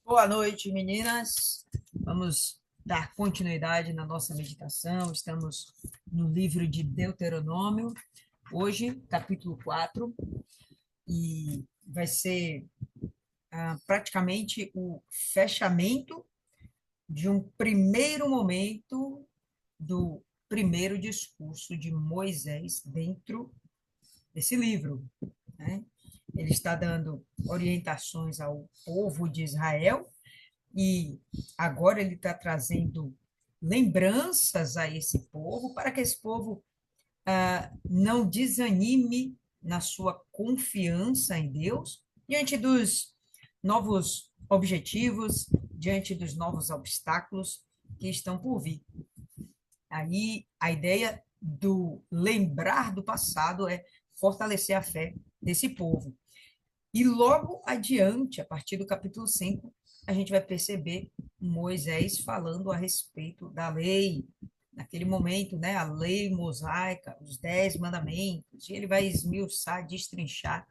Boa noite, meninas. Vamos dar continuidade na nossa meditação. Estamos no livro de Deuteronômio, hoje, capítulo 4, e vai ser praticamente o fechamento de um primeiro momento do primeiro discurso de Moisés dentro desse livro, né? Ele está dando orientações ao povo de Israel. E agora ele está trazendo lembranças a esse povo, para que esse povo não desanime na sua confiança em Deus, diante dos novos objetivos, diante dos novos obstáculos que estão por vir. Aí a ideia do lembrar do passado é fortalecer a fé desse povo. E logo adiante, a partir do capítulo 5, a gente vai perceber Moisés falando a respeito da lei, naquele momento, né, a lei mosaica, os 10 mandamentos, e ele vai esmiuçar, destrinchar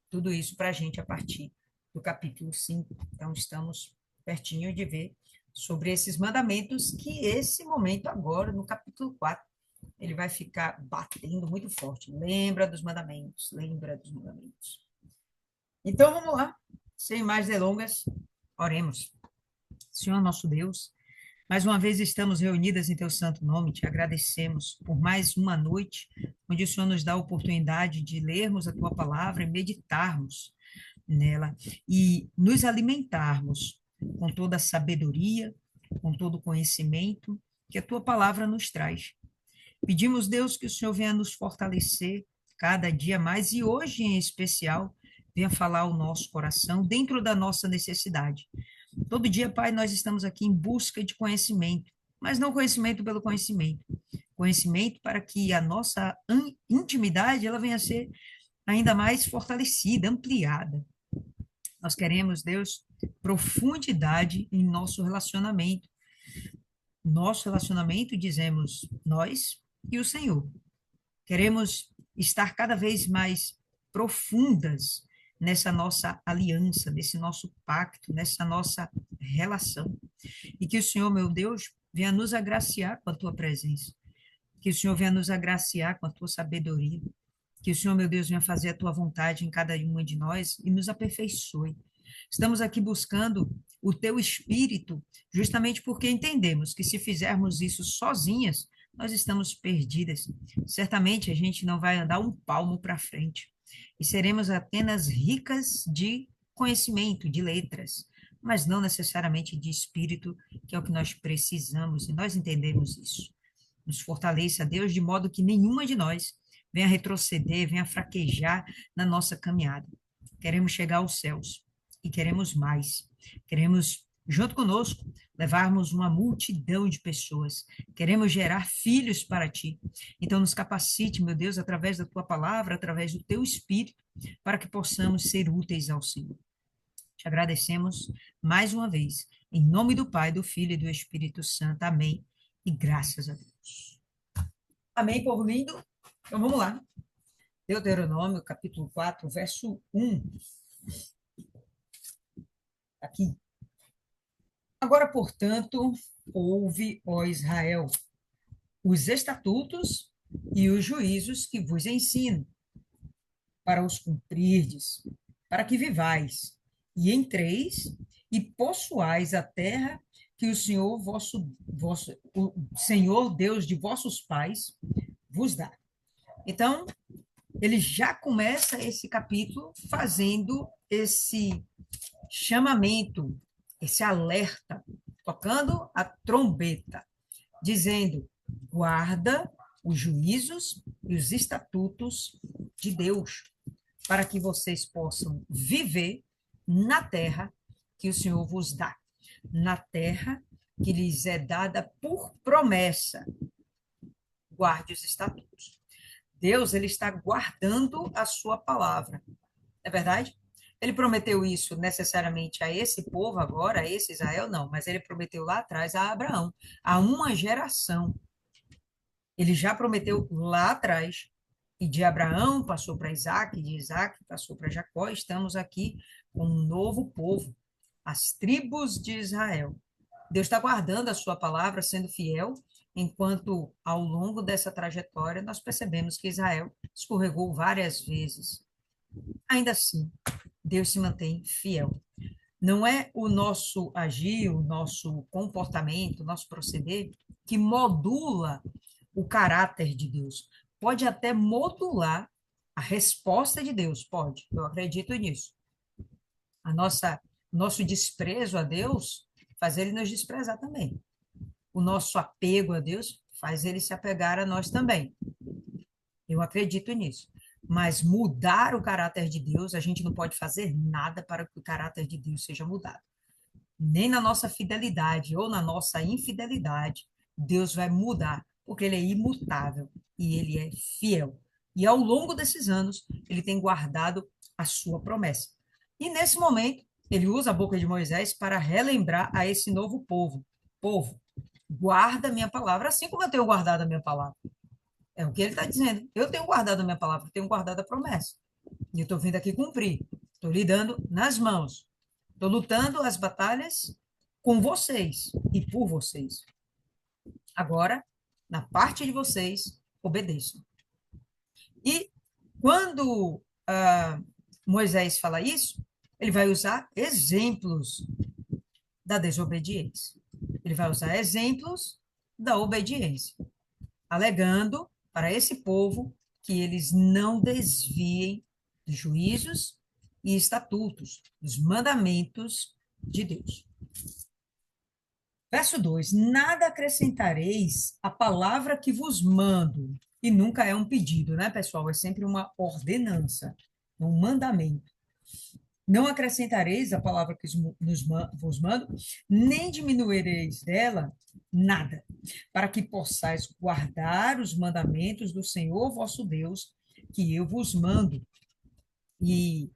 tudo isso para a gente a partir do capítulo 5. Então, estamos pertinho de ver sobre esses mandamentos, que esse momento agora, no capítulo 4, ele vai ficar batendo muito forte. Lembra dos mandamentos, lembra dos mandamentos. Então, vamos lá, sem mais delongas, oremos. Senhor nosso Deus, mais uma vez estamos reunidas em Teu santo nome, te agradecemos por mais uma noite, onde o Senhor nos dá a oportunidade de lermos a Tua palavra e meditarmos nela, e nos alimentarmos com toda a sabedoria, com todo o conhecimento que a Tua palavra nos traz. Pedimos, Deus, que o Senhor venha nos fortalecer cada dia mais, e hoje em especial, venha falar ao nosso coração dentro da nossa necessidade. Todo dia, Pai, nós estamos aqui em busca de conhecimento, mas não conhecimento pelo conhecimento. Conhecimento para que a nossa intimidade ela venha a ser ainda mais fortalecida, ampliada. Nós queremos, Deus, profundidade em nosso relacionamento. Nosso relacionamento, dizemos nós e o Senhor. Queremos estar cada vez mais profundas nessa nossa aliança, nesse nosso pacto, nessa nossa relação. E que o Senhor, meu Deus, venha nos agraciar com a tua presença. Que o Senhor venha nos agraciar com a tua sabedoria. Que o Senhor, meu Deus, venha fazer a tua vontade em cada uma de nós e nos aperfeiçoe. Estamos aqui buscando o teu espírito, justamente porque entendemos que se fizermos isso sozinhas, nós estamos perdidas. Certamente a gente não vai andar um palmo para frente e seremos apenas ricas de conhecimento, de letras, mas não necessariamente de espírito, que é o que nós precisamos, e nós entendemos isso. Nos fortaleça, Deus, de modo que nenhuma de nós venha retroceder, venha fraquejar na nossa caminhada. Queremos chegar aos céus e queremos mais. Queremos, junto conosco, levarmos uma multidão de pessoas. Queremos gerar filhos para ti. Então, nos capacite, meu Deus, através da tua palavra, através do teu espírito, para que possamos ser úteis ao Senhor. Te agradecemos mais uma vez. Em nome do Pai, do Filho e do Espírito Santo. Amém. E graças a Deus. Amém, povo lindo? Então, vamos lá. Deuteronômio, capítulo 4, verso 1. Aqui. Agora, portanto, ouve, ó Israel, os estatutos e os juízos que vos ensino, para os cumprirdes, para que vivais, e entreis e possuais a terra que o Senhor o Senhor Deus de vossos pais vos dá. Então, ele já começa esse capítulo fazendo esse chamamento, esse alerta, tocando a trombeta, dizendo: guarda os juízos e os estatutos de Deus, para que vocês possam viver na terra que o Senhor vos dá, na terra que lhes é dada por promessa. Guarde os estatutos. Deus, ele está guardando a sua palavra. É verdade? Ele prometeu isso necessariamente a esse povo agora, a esse Israel, não, mas ele prometeu lá atrás a Abraão, a uma geração. Ele já prometeu lá atrás, e de Abraão passou para Isaac, de Isaac passou para Jacó. Estamos aqui com um novo povo, as tribos de Israel. Deus está guardando a sua palavra, sendo fiel, enquanto ao longo dessa trajetória nós percebemos que Israel escorregou várias vezes. Ainda assim, Deus se mantém fiel. Não é o nosso agir, o nosso comportamento, o nosso proceder que modula o caráter de Deus. Pode até modular a resposta de Deus, pode. Eu acredito nisso. Nosso desprezo a Deus faz ele nos desprezar também. O nosso apego a Deus faz ele se apegar a nós também. Eu acredito nisso. Mas mudar o caráter de Deus, a gente não pode fazer nada para que o caráter de Deus seja mudado. Nem na nossa fidelidade ou na nossa infidelidade, Deus vai mudar, porque ele é imutável e ele é fiel. E ao longo desses anos, ele tem guardado a sua promessa. E nesse momento, ele usa a boca de Moisés para relembrar a esse novo povo: povo, guarda a minha palavra, assim como eu tenho guardado a minha palavra. É o que ele está dizendo. Eu tenho guardado a minha palavra, eu tenho guardado a promessa. E eu estou vindo aqui cumprir. Estou lhe dando nas mãos. Estou lutando as batalhas com vocês e por vocês. Agora, na parte de vocês, obedeçam. E quando Moisés fala isso, ele vai usar exemplos da desobediência. Ele vai usar exemplos da obediência, alegando para esse povo que eles não desviem dos juízos e estatutos, dos mandamentos de Deus. Verso 2: Nada acrescentareis à palavra que vos mando. E nunca é um pedido, né, pessoal? É sempre uma ordenança, um mandamento. Não acrescentareis a palavra que vos mando, nem diminuireis dela nada, para que possais guardar os mandamentos do Senhor vosso Deus, que eu vos mando. E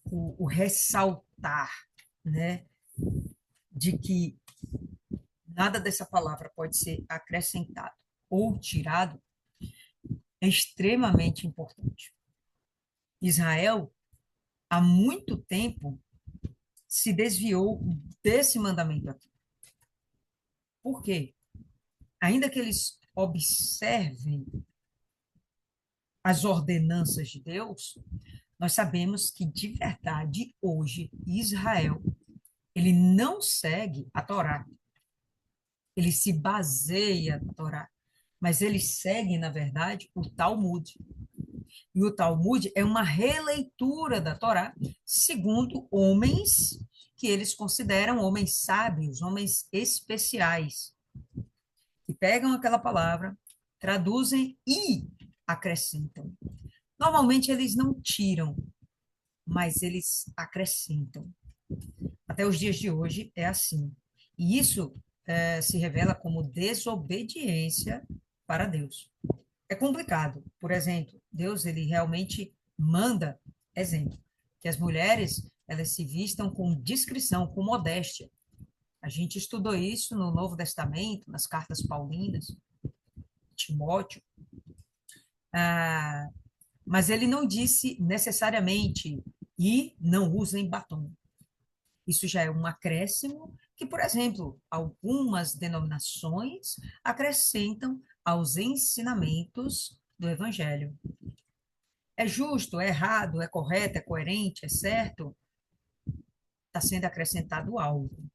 o ressaltar, né, de que nada dessa palavra pode ser acrescentado ou tirado é extremamente importante. Israel, há muito tempo, se desviou desse mandamento aqui. Por quê? Ainda que eles observem as ordenanças de Deus, nós sabemos que, de verdade, hoje, Israel, ele não segue a Torá. Ele se baseia na Torá, mas ele segue, na verdade, o Talmud. E o Talmud é uma releitura da Torá, segundo homens que eles consideram homens sábios, homens especiais, que pegam aquela palavra, traduzem e acrescentam. Normalmente eles não tiram, mas eles acrescentam. Até os dias de hoje é assim. E isso se revela como desobediência para Deus. É complicado. Por exemplo, Deus ele realmente manda, exemplo, que as mulheres elas se vistam com discrição, com modéstia. A gente estudou isso no Novo Testamento, nas cartas paulinas, Timóteo, mas ele não disse necessariamente e não usem batom. Isso já é um acréscimo que, por exemplo, algumas denominações acrescentam aos ensinamentos do Evangelho. É justo, é errado, é correto, é coerente, é certo? Está sendo acrescentado algo.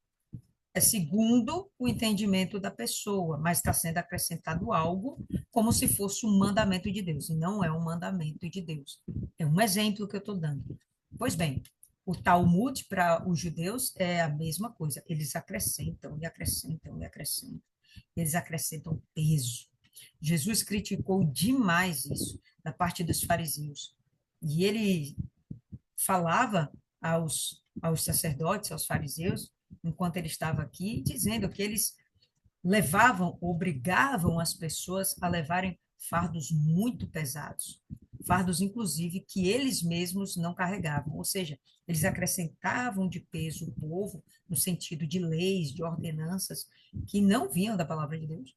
É segundo o entendimento da pessoa, mas está sendo acrescentado algo como se fosse um mandamento de Deus. E não é um mandamento de Deus. É um exemplo que eu estou dando. Pois bem, o Talmud para os judeus é a mesma coisa. Eles acrescentam e acrescentam e acrescentam. Eles acrescentam peso. Jesus criticou demais isso da parte dos fariseus. E ele falava aos sacerdotes, aos fariseus, enquanto ele estava aqui, dizendo que eles levavam, obrigavam as pessoas a levarem fardos muito pesados, fardos, inclusive, que eles mesmos não carregavam, ou seja, eles acrescentavam de peso o povo no sentido de leis, de ordenanças que não vinham da palavra de Deus,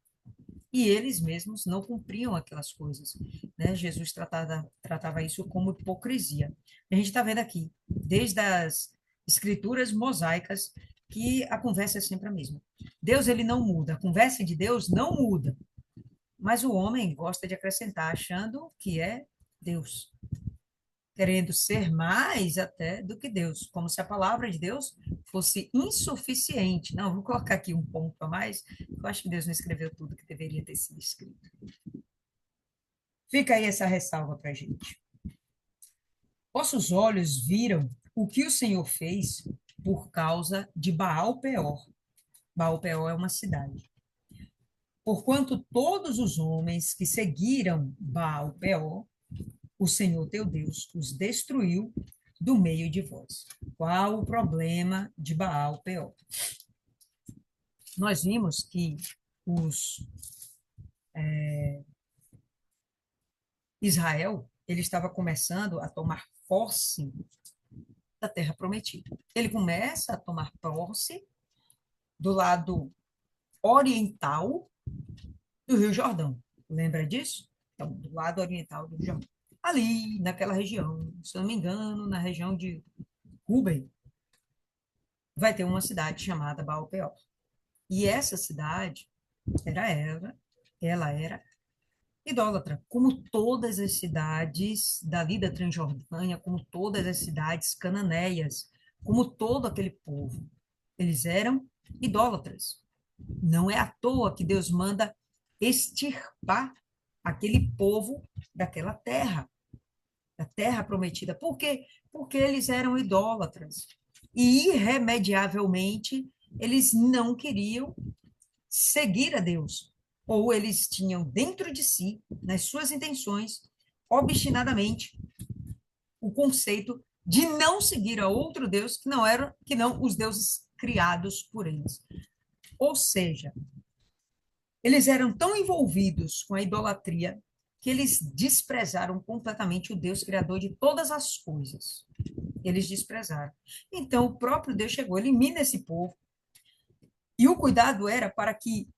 e eles mesmos não cumpriam aquelas coisas, né? Jesus tratava isso como hipocrisia. A gente está vendo aqui, desde escrituras mosaicas que a conversa é sempre a mesma. Deus, ele não muda, a conversa de Deus não muda, mas o homem gosta de acrescentar, achando que é Deus, querendo ser mais até do que Deus, como se a palavra de Deus fosse insuficiente. Não, vou colocar aqui um ponto a mais, eu acho que Deus não escreveu tudo que deveria ter sido escrito. Fica aí essa ressalva para a gente. Vossos olhos viram o que o Senhor fez por causa de Baal-Peor. Baal-Peor é uma cidade. Porquanto todos os homens que seguiram Baal-Peor, o Senhor teu Deus os destruiu do meio de vós. Qual o problema de Baal-Peor? Nós vimos que os Israel, ele estava começando a tomar posse da terra prometida. Ele começa a tomar posse do lado oriental do Rio Jordão. Lembra disso? Então, do lado oriental do Rio Jordão. Ali, naquela região, se eu não me engano, na região de Ruben, vai ter uma cidade chamada Baal-Peor. E essa cidade ela era idólatra, como todas as cidades dali da Transjordânia, como todas as cidades cananeias, como todo aquele povo. Eles eram idólatras. Não é à toa que Deus manda extirpar aquele povo daquela terra, da terra prometida. Por quê? Porque eles eram idólatras. E, irremediavelmente, eles não queriam seguir a Deus. Ou eles tinham dentro de si, nas suas intenções, obstinadamente, o conceito de não seguir a outro Deus que não os deuses criados por eles. Ou seja, eles eram tão envolvidos com a idolatria que eles desprezaram completamente o Deus criador de todas as coisas. Eles desprezaram. Então, o próprio Deus chegou, elimina esse povo. E o cuidado era para que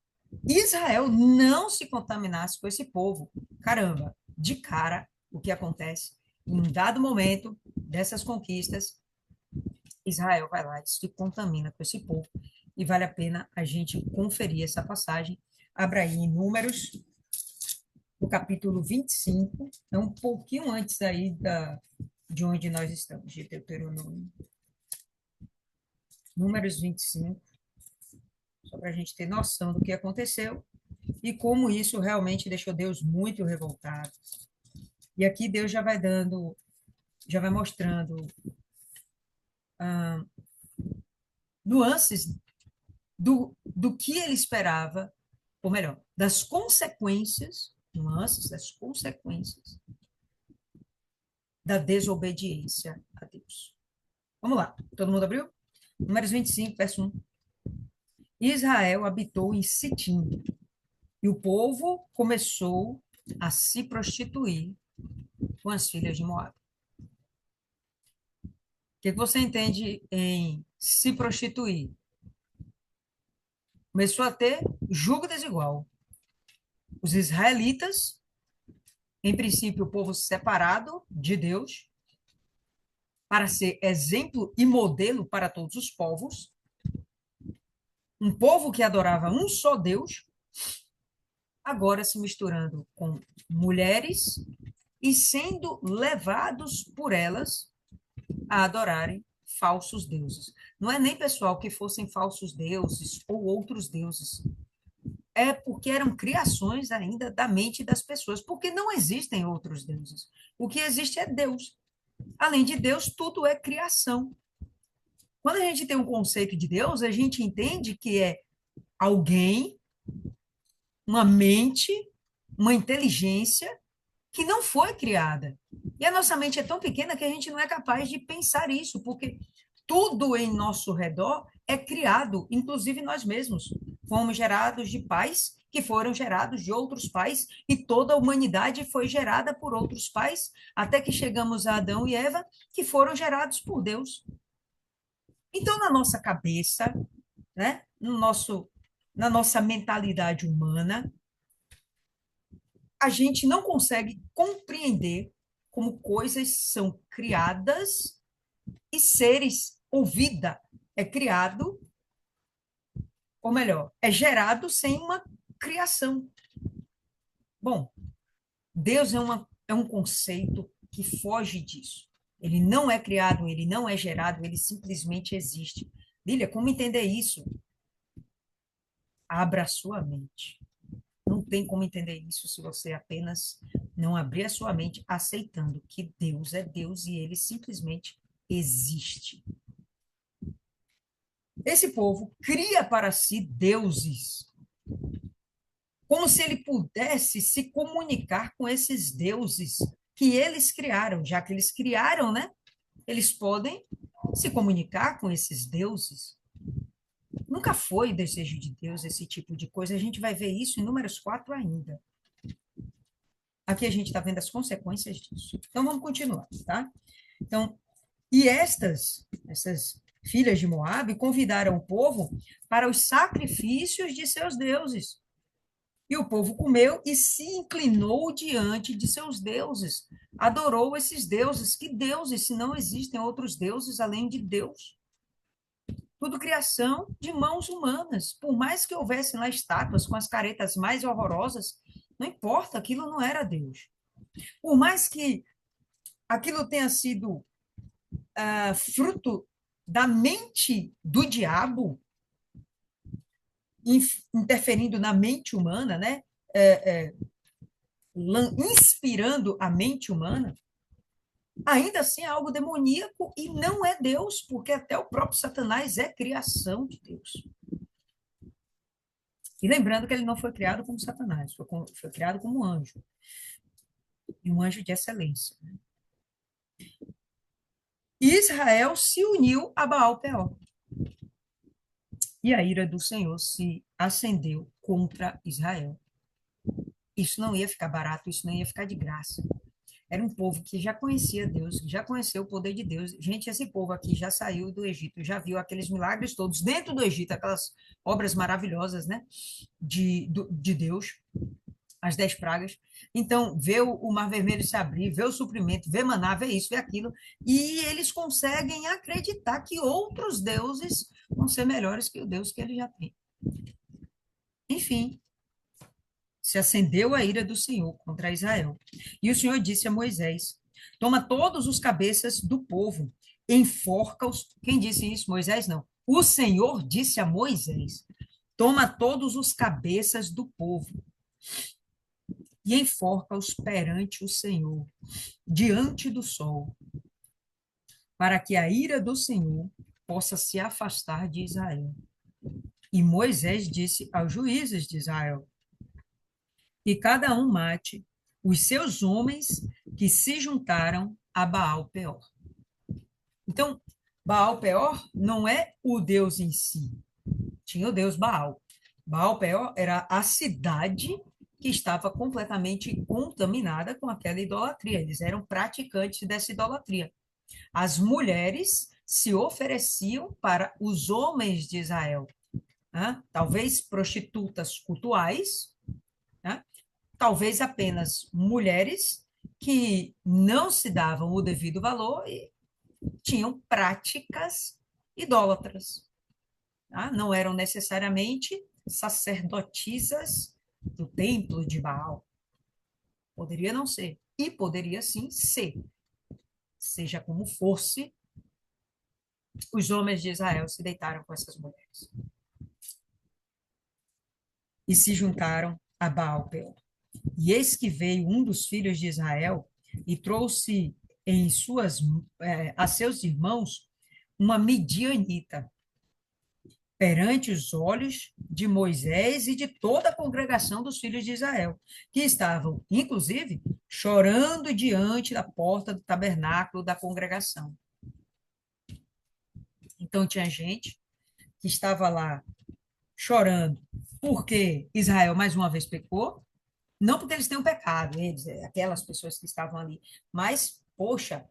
Israel não se contaminasse com esse povo. Caramba, de cara, o que acontece? Em um dado momento dessas conquistas, Israel vai lá e se contamina com esse povo. E vale a pena a gente conferir essa passagem. Abra aí em Números, no capítulo 25, é um pouquinho antes aí de onde nós estamos, de Deuteronômio. Números 25, só para a gente ter noção do que aconteceu e como isso realmente deixou Deus muito revoltado. E aqui Deus já vai dando, já vai mostrando nuances do que ele esperava, ou melhor, das consequências, nuances das consequências da desobediência a Deus. Vamos lá, todo mundo abriu? Números 25, verso 1. Israel habitou em Sitim, e o povo começou a se prostituir com as filhas de Moab. O que você entende em se prostituir? Começou a ter julgo desigual. Os israelitas, em princípio, o povo separado de Deus, para ser exemplo e modelo para todos os povos, um povo que adorava um só Deus, agora se misturando com mulheres e sendo levados por elas a adorarem falsos deuses. Não é nem, pessoal, que fossem falsos deuses ou outros deuses. É porque eram criações ainda da mente das pessoas, porque não existem outros deuses. O que existe é Deus. Além de Deus, tudo é criação. Quando a gente tem um conceito de Deus, a gente entende que é alguém, uma mente, uma inteligência que não foi criada. E a nossa mente é tão pequena que a gente não é capaz de pensar isso, porque tudo em nosso redor é criado, inclusive nós mesmos. Fomos gerados de pais que foram gerados de outros pais, e toda a humanidade foi gerada por outros pais, até que chegamos a Adão e Eva, que foram gerados por Deus. Então, na nossa cabeça, né, na nossa mentalidade humana, a gente não consegue compreender como coisas são criadas e seres ou vida é criado, ou melhor, é gerado sem uma criação. Bom, Deus é um conceito que foge disso. Ele não é criado, ele não é gerado, ele simplesmente existe. Lília, como entender isso? Abra a sua mente. Não tem como entender isso se você apenas não abrir a sua mente aceitando que Deus é Deus e ele simplesmente existe. Esse povo cria para si deuses, como se ele pudesse se comunicar com esses deuses que eles criaram, já que eles criaram, né? Eles podem se comunicar com esses deuses. Nunca foi desejo de Deus esse tipo de coisa. A gente vai ver isso em Números 4 ainda. Aqui a gente está vendo as consequências disso. Então vamos continuar, tá? Então, e essas filhas de Moabe convidaram o povo para os sacrifícios de seus deuses. E o povo comeu e se inclinou diante de seus deuses. Adorou esses deuses. Que deuses, se não existem outros deuses além de Deus? Tudo criação de mãos humanas. Por mais que houvessem lá estátuas com as caretas mais horrorosas, não importa, aquilo não era Deus. Por mais que aquilo tenha sido fruto da mente do diabo, interferindo na mente humana, né? Inspirando a mente humana, ainda assim é algo demoníaco e não é Deus, porque até o próprio Satanás é criação de Deus. E lembrando que ele não foi criado como Satanás, foi criado como anjo, e um anjo de excelência. E Israel se uniu a Baal-Peor. E a ira do Senhor se acendeu contra Israel. Isso não ia ficar barato, isso não ia ficar de graça. Era um povo que já conhecia Deus, já conheceu o poder de Deus. Gente, esse povo aqui já saiu do Egito, já viu aqueles milagres todos dentro do Egito, aquelas obras maravilhosas, né, de Deus, as 10 pragas. Então, vê o Mar Vermelho se abrir, vê o suprimento, vê maná, vê isso, vê aquilo, e eles conseguem acreditar que outros deuses vão ser melhores que o Deus que ele já tem. Enfim, se acendeu a ira do Senhor contra Israel. E o Senhor disse a Moisés: toma todos os cabeças do povo, enforca-os. Quem disse isso? Moisés não. O Senhor disse a Moisés: toma todos os cabeças do povo e enforca-os perante o Senhor, diante do sol, para que a ira do Senhor possa se afastar de Israel. E Moisés disse aos juízes de Israel: que cada um mate os seus homens que se juntaram a Baal-Peor. Então, Baal-Peor não é o Deus em si. Tinha o Deus Baal. Baal-Peor era a cidade que estava completamente contaminada com aquela idolatria. Eles eram praticantes dessa idolatria. As mulheres se ofereciam para os homens de Israel, né? Talvez prostitutas cultuais, né? Talvez apenas mulheres que não se davam o devido valor e tinham práticas idólatras. Tá? Não eram necessariamente sacerdotisas do templo de Baal. Poderia não ser. E poderia sim ser. Seja como fosse, os homens de Israel se deitaram com essas mulheres. E se juntaram a Baal-Peor. E eis que veio um dos filhos de Israel e trouxe a seus irmãos uma midianita perante os olhos de Moisés e de toda a congregação dos filhos de Israel, que estavam, inclusive, chorando diante da porta do tabernáculo da congregação. Então, tinha gente que estava lá chorando porque Israel mais uma vez pecou, não porque eles tenham pecado, eles, aquelas pessoas que estavam ali, mas, poxa,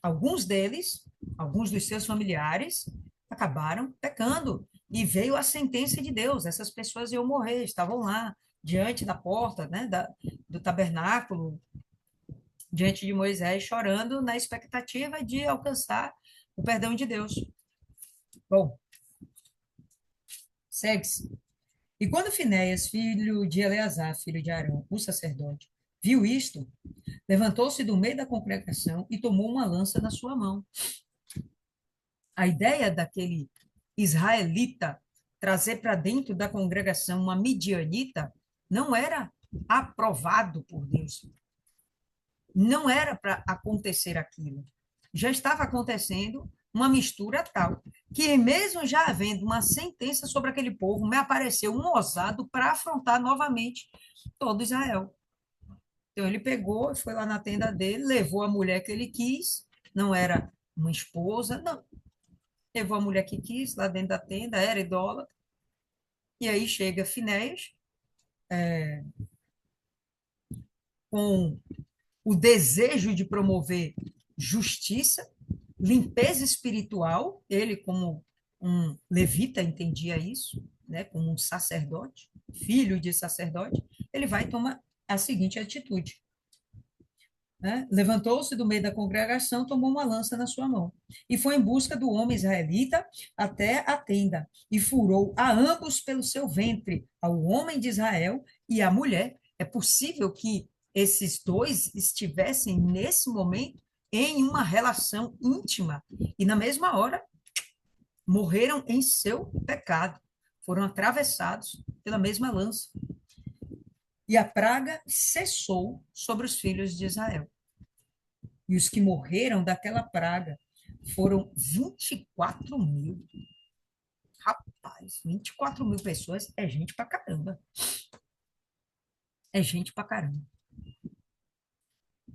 alguns deles, alguns dos seus familiares, acabaram pecando. E veio a sentença de Deus. Essas pessoas iam morrer, estavam lá, diante da porta, né, do tabernáculo, diante de Moisés, chorando na expectativa de alcançar o perdão de Deus. Bom, segue-se. E quando Finéias, filho de Eleazar, filho de Arão, o sacerdote, viu isto, levantou-se do meio da congregação e tomou uma lança na sua mão. A ideia daquele israelita trazer para dentro da congregação uma midianita não era aprovado por Deus. Não era para acontecer aquilo. Já estava acontecendo uma mistura tal que, mesmo já havendo uma sentença sobre aquele povo, me apareceu um ousado para afrontar novamente todo Israel. Então, ele pegou, foi lá na tenda dele, levou a mulher que ele quis, não era uma esposa, não. Levou a mulher que quis lá dentro da tenda, era idólatra. E aí chega Finéias com o desejo de promover justiça, limpeza espiritual. Ele, como um levita, entendia isso, né? Como um sacerdote, filho de sacerdote, ele vai tomar a seguinte atitude. Né? Levantou-se do meio da congregação, tomou uma lança na sua mão e foi em busca do homem israelita até a tenda e furou a ambos pelo seu ventre, ao homem de Israel e à mulher. É possível que esses dois estivessem nesse momento em uma relação íntima e na mesma hora morreram em seu pecado, foram atravessados pela mesma lança. E a praga cessou sobre os filhos de Israel. E os que morreram daquela praga foram 24.000. Rapaz, 24.000 pessoas é gente pra caramba. É gente pra caramba.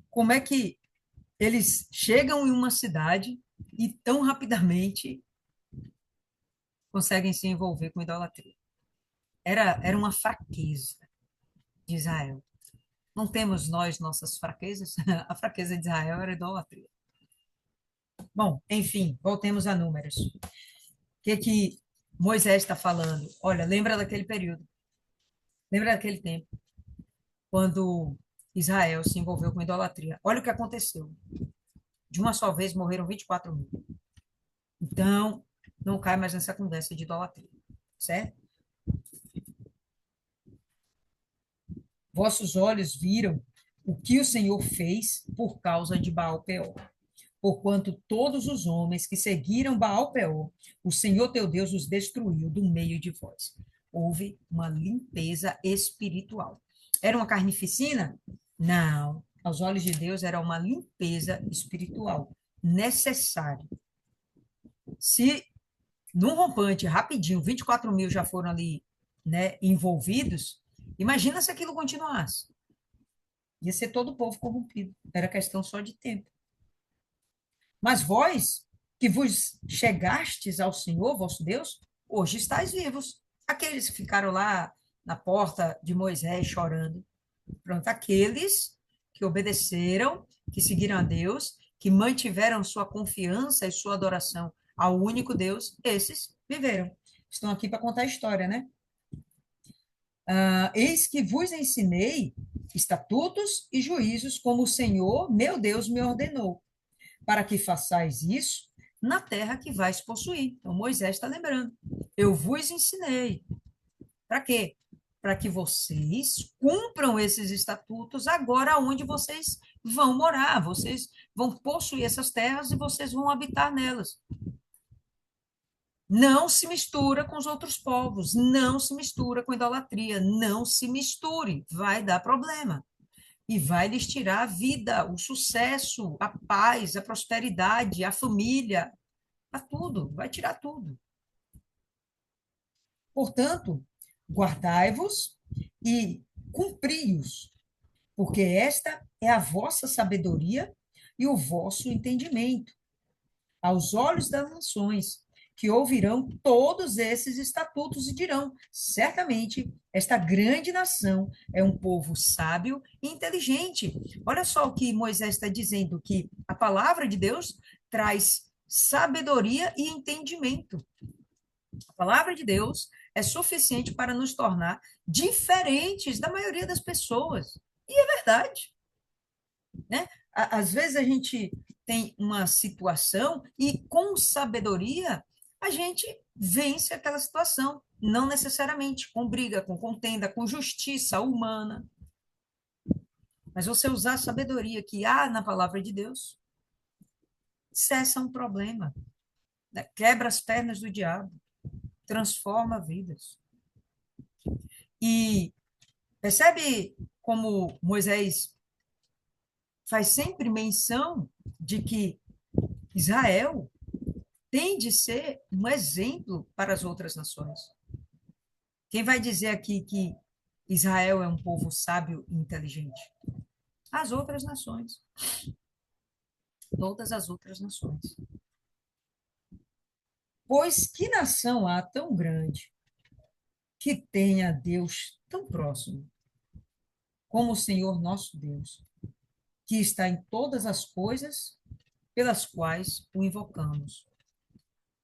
Como é que eles chegam em uma cidade e tão rapidamente conseguem se envolver com idolatria? Era uma fraqueza de Israel. Não temos nós nossas fraquezas? A fraqueza de Israel era idolatria. Bom, enfim, voltemos a números. O que Moisés está falando? Olha, lembra daquele período, lembra daquele tempo, quando Israel se envolveu com idolatria. Olha o que aconteceu. De uma só vez morreram 24.000. Então, não cai mais nessa conversa de idolatria, certo? Vossos olhos viram o que o Senhor fez por causa de Baal-Peor. Porquanto todos os homens que seguiram Baal-Peor, o Senhor teu Deus os destruiu do meio de vós. Houve uma limpeza espiritual. Era uma carnificina? Não. Aos olhos de Deus era uma limpeza espiritual necessária. Se num rompante rapidinho 24.000 já foram ali, né, envolvidos, imagina se aquilo continuasse. Ia ser todo o povo corrompido. Era questão só de tempo. Mas vós, que vos chegastes ao Senhor, vosso Deus, hoje estáis vivos. Aqueles que ficaram lá na porta de Moisés chorando. Pronto, aqueles que obedeceram, que seguiram a Deus, que mantiveram sua confiança e sua adoração ao único Deus, esses viveram. Estão aqui para contar a história, né? Eis que vos ensinei estatutos e juízos, como o Senhor, meu Deus, me ordenou para que façais isso na terra que vais possuir. Então, Moisés está lembrando. Eu vos ensinei. Para quê? Para que vocês cumpram esses estatutos agora onde vocês vão morar. Vocês vão possuir essas terras e vocês vão habitar nelas. Não se mistura com os outros povos, não se mistura com idolatria, não se misture, vai dar problema e vai lhes tirar a vida, o sucesso, a paz, a prosperidade, a família, a tudo, vai tirar tudo. Portanto, guardai-vos e cumpri-os, porque esta é a vossa sabedoria e o vosso entendimento, aos olhos das nações, que ouvirão todos esses estatutos e dirão: certamente esta grande nação é um povo sábio e inteligente. Olha só o que Moisés está dizendo, que a palavra de Deus traz sabedoria e entendimento. A palavra de Deus é suficiente para nos tornar diferentes da maioria das pessoas. E é verdade, né? Às vezes a gente tem uma situação e com sabedoria a gente vence aquela situação, não necessariamente com briga, com contenda, com justiça humana, mas você usar a sabedoria que há na palavra de Deus, cessa um problema, né? Quebra as pernas do diabo, transforma vidas. E percebe como Moisés faz sempre menção de que Israel tem de ser um exemplo para as outras nações. Quem vai dizer aqui que Israel é um povo sábio e inteligente? As outras nações. Todas as outras nações. Pois que nação há tão grande que tenha Deus tão próximo como o Senhor nosso Deus, que está em todas as coisas pelas quais o invocamos.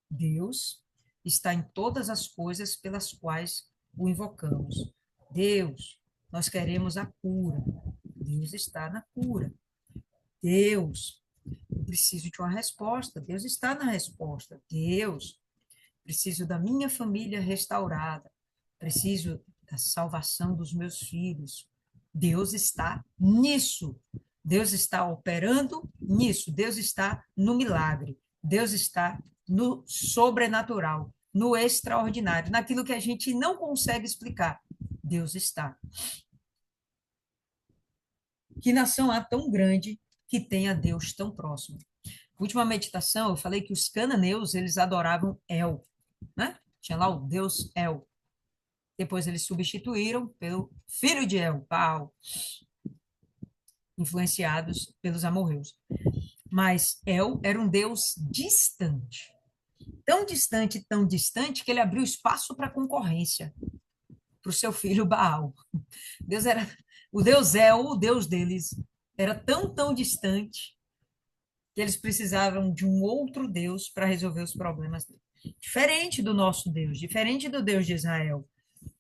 Deus está em todas as coisas pelas quais o invocamos. Deus, nós queremos a cura. Deus está na cura. Deus, eu preciso de uma resposta. Deus está na resposta. Deus, preciso da minha família restaurada. Preciso da salvação dos meus filhos. Deus está nisso. Deus está operando nisso. Deus está no milagre. Deus está no sobrenatural, no extraordinário, naquilo que a gente não consegue explicar. Deus está. Que nação há tão grande que tenha Deus tão próximo? Última meditação, eu falei que os cananeus, eles adoravam El, né? Tinha lá o Deus El. Depois eles substituíram pelo filho de El, Baal, influenciados pelos amorreus. Mas El era um Deus distante. Tão distante, que ele abriu espaço para concorrência, para o seu filho Baal. Deus era, o Deus El, o Deus deles, era tão distante que eles precisavam de um outro Deus para resolver os problemas deles. Diferente do nosso Deus, diferente do Deus de Israel.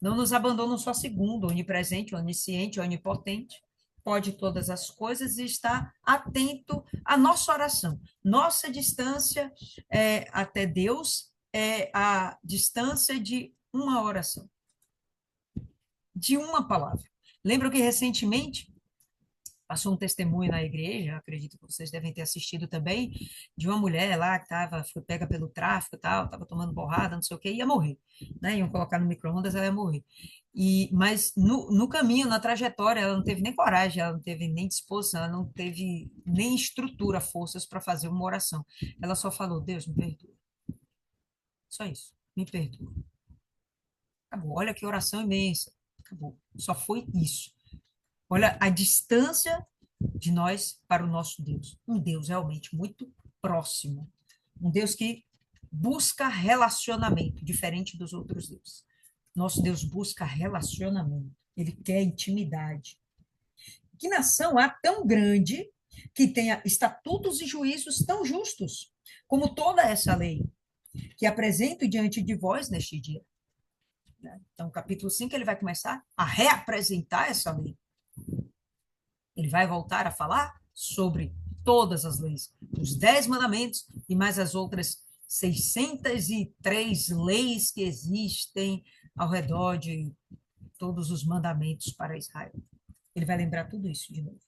Não nos abandona só segundo, onipresente, onisciente, onipotente, pode todas as coisas e está atento à nossa oração. Nossa distância até Deus é a distância de uma oração, de uma palavra. Lembro que recentemente passou um testemunho na igreja, acredito que vocês devem ter assistido também, de uma mulher lá que foi pega pelo tráfico e tal, estava tomando borrada, não sei o quê, ia morrer, né? Iam colocar no micro-ondas, ela ia morrer. Mas no caminho, na trajetória, ela não teve nem coragem, ela não teve nem disposição, ela não teve nem estrutura, forças para fazer uma oração. Ela só falou: Deus, me perdoa. Só isso, me perdoa. Acabou. Olha que oração imensa. Acabou. Só foi isso. Olha a distância de nós para o nosso Deus. Um Deus realmente muito próximo. Um Deus que busca relacionamento, diferente dos outros deuses. Nosso Deus busca relacionamento. Ele quer intimidade. Que nação há tão grande que tenha estatutos e juízos tão justos como toda essa lei que apresento diante de vós neste dia? Então, capítulo 5, ele vai começar a reapresentar essa lei. Ele vai voltar a falar sobre todas as leis, os 10 mandamentos e mais as outras 603 leis que existem ao redor de todos os mandamentos para Israel. Ele vai lembrar tudo isso de novo.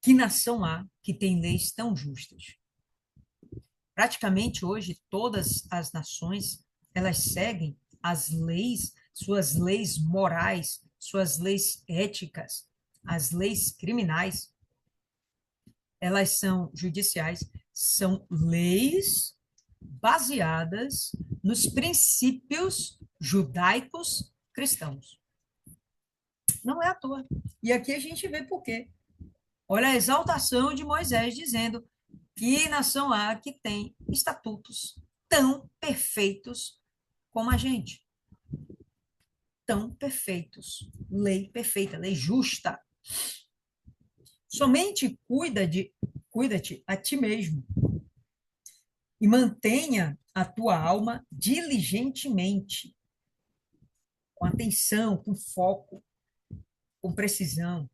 Que nação há que tem leis tão justas? Praticamente hoje todas as nações, elas seguem as leis, suas leis morais, suas leis éticas, as leis criminais. Elas são judiciais, são leis baseadas nos princípios judaicos cristãos. Não é à toa. E aqui a gente vê por quê. Olha a exaltação de Moisés dizendo: que nação há que tem estatutos tão perfeitos como a gente? Tão perfeitos. Lei perfeita, lei justa. Somente cuida-te a ti mesmo e mantenha a tua alma diligentemente, com atenção, com foco, com precisão,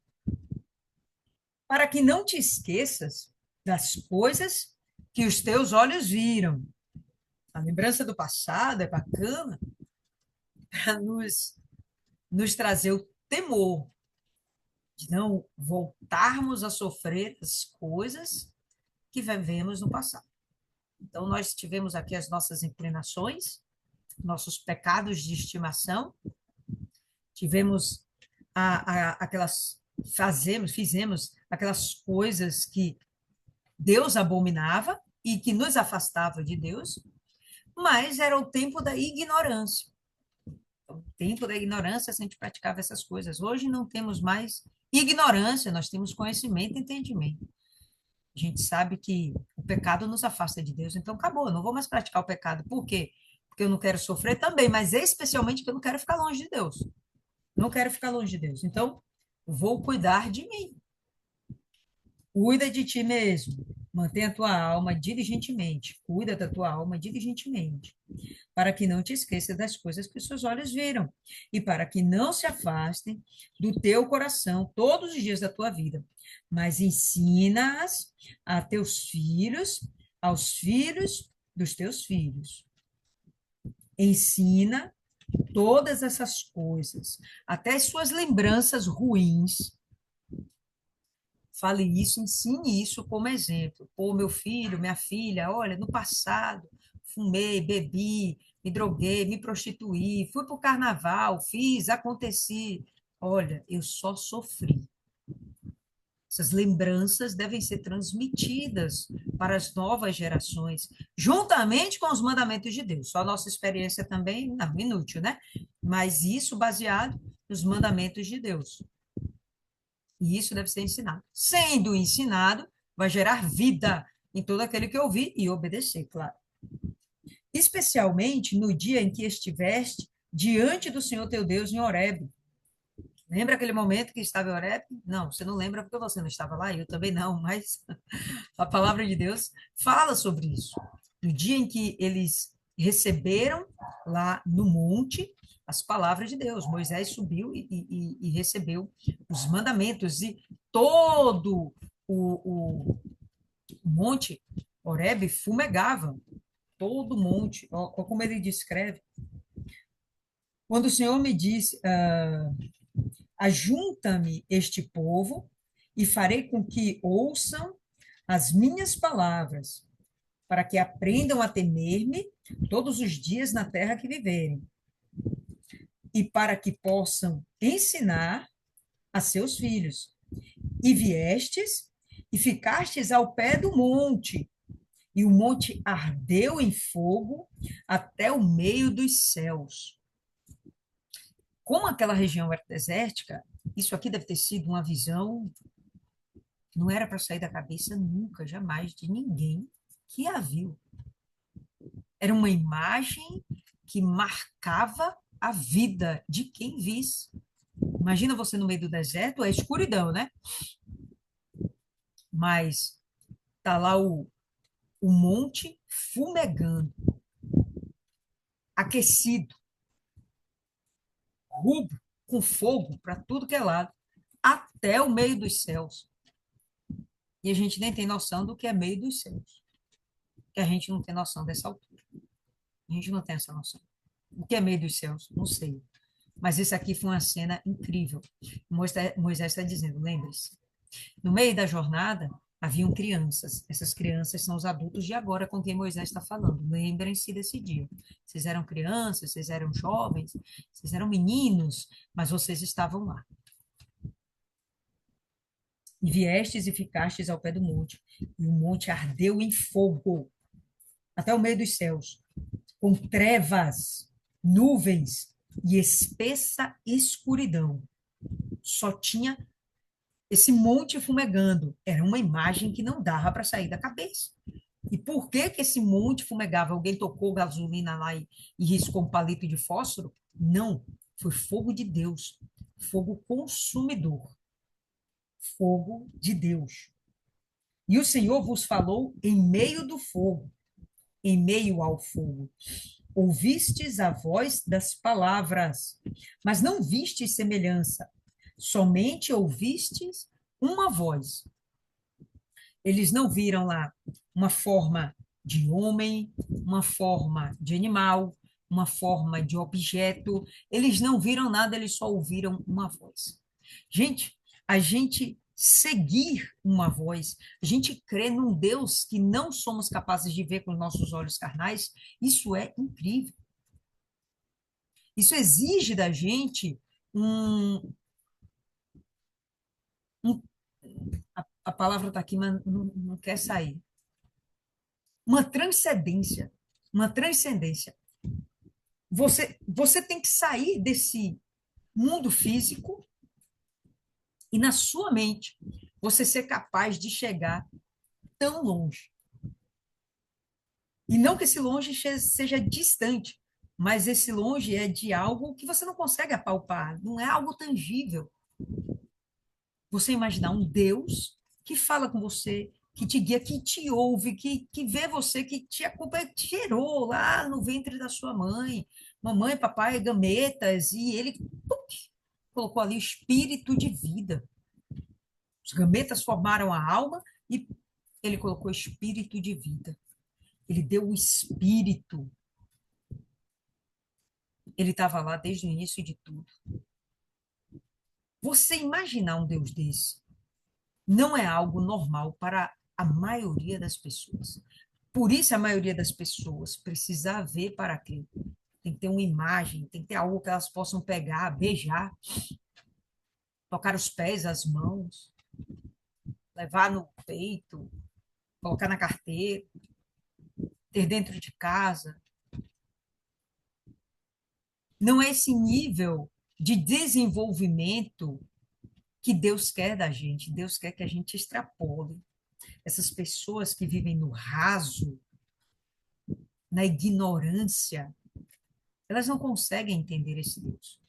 para que não te esqueças das coisas que os teus olhos viram, A lembrança do passado é bacana para nos trazer o temor de não voltarmos a sofrer as coisas que vivemos no passado. Então, nós tivemos aqui as nossas inclinações, nossos pecados de estimação, tivemos fizemos aquelas coisas que Deus abominava e que nos afastava de Deus, mas era o tempo da ignorância. O tempo da ignorância, se a gente praticava essas coisas. Hoje não temos mais ignorância, nós temos conhecimento e entendimento. A gente sabe que o pecado nos afasta de Deus, então acabou, eu não vou mais praticar o pecado. Por quê? Porque eu não quero sofrer também, mas especialmente porque eu não quero ficar longe de Deus. Não quero ficar longe de Deus. Então, vou cuidar de mim. Cuida de ti mesmo. Mantém a tua alma diligentemente. Cuida da tua alma diligentemente, para que não te esqueça das coisas que os seus olhos viram, e para que não se afastem do teu coração todos os dias da tua vida. Mas ensina-as a teus filhos, aos filhos dos teus filhos. Ensina todas essas coisas, até as suas lembranças ruins. Fale isso, ensine isso como exemplo. Pô, meu filho, minha filha, olha, no passado, fumei, bebi, me droguei, me prostituí, fui para o carnaval, fiz, aconteci. Olha, eu só sofri. Essas lembranças devem ser transmitidas para as novas gerações, juntamente com os mandamentos de Deus. Só a nossa experiência também, não, inútil, né? Mas isso baseado nos mandamentos de Deus. E isso deve ser ensinado. Sendo ensinado, vai gerar vida em todo aquele que ouvir e obedecer, claro. Especialmente no dia em que estiveste diante do Senhor teu Deus em Horebe. Lembra aquele momento que estava em Horebe? Não, você não lembra porque você não estava lá, eu também não, mas a palavra de Deus fala sobre isso. No dia em que eles receberam lá no monte as palavras de Deus, Moisés subiu e recebeu os mandamentos e todo o monte Horebe fumegava, todo o monte, como ele descreve. Quando o Senhor me disse, ajunta-me este povo e farei com que ouçam as minhas palavras, para que aprendam a temer-me todos os dias na terra que viverem, e para que possam ensinar a seus filhos. E viestes e ficastes ao pé do monte, e o monte ardeu em fogo até o meio dos céus. Como aquela região era desértica, isso aqui deve ter sido uma visão que não era para sair da cabeça nunca, jamais, de ninguém que a viu. Era uma imagem que marcava a vida de quem visse. Imagina você no meio do deserto, é escuridão, né? Mas tá lá o monte fumegando, aquecido, rubro, com fogo para tudo que é lado, até o meio dos céus. E a gente nem tem noção do que é meio dos céus. Que a gente não tem noção dessa altura. A gente não tem essa noção. O que é meio dos céus? Não sei. Mas isso aqui foi uma cena incrível. Moisés está dizendo, lembre-se, no meio da jornada haviam crianças. Essas crianças são os adultos de agora com quem Moisés está falando. Lembrem-se desse dia. Vocês eram crianças, vocês eram jovens, vocês eram meninos, mas vocês estavam lá. E viestes e ficastes ao pé do monte, e o monte ardeu em fogo até o meio dos céus, com trevas, nuvens e espessa escuridão. Só tinha esse monte fumegando. Era uma imagem que não dava para sair da cabeça. E por que que esse monte fumegava? Alguém tocou gasolina lá e riscou um palito de fósforo? Não, foi fogo de Deus, fogo consumidor, fogo de Deus. E o Senhor vos falou em meio do fogo, em meio ao fogo. Ouvistes a voz das palavras, mas não vistes semelhança, somente ouvistes uma voz. Eles não viram lá uma forma de homem, uma forma de animal, uma forma de objeto. Eles não viram nada, eles só ouviram uma voz. Gente, a gente seguir uma voz, a gente crê num Deus que não somos capazes de ver com nossos olhos carnais, isso é incrível. Isso exige da gente um, um a palavra está aqui, mas não quer sair. Uma transcendência. Uma transcendência. Você tem que sair desse mundo físico e, na sua mente, você ser capaz de chegar tão longe. E não que esse longe seja distante, mas esse longe é de algo que você não consegue apalpar, não é algo tangível. Você imaginar um Deus que fala com você, que te guia, que te ouve, que vê você, que te acompanha, te gerou lá no ventre da sua mãe, mamãe, papai, gametas, e ele colocou ali o espírito de vida. Os gametas formaram a alma e ele colocou espírito de vida. Ele deu o espírito. Ele estava lá desde o início de tudo. Você imaginar um Deus desse não é algo normal para a maioria das pessoas. Por isso, a maioria das pessoas precisa ver para quê? Tem que ter uma imagem, tem que ter algo que elas possam pegar, beijar, tocar os pés, as mãos, levar no peito, colocar na carteira, ter dentro de casa. Não é esse nível de desenvolvimento que Deus quer da gente. Deus quer que a gente extrapole. Essas pessoas que vivem no raso, na ignorância, elas não conseguem entender esse Deus.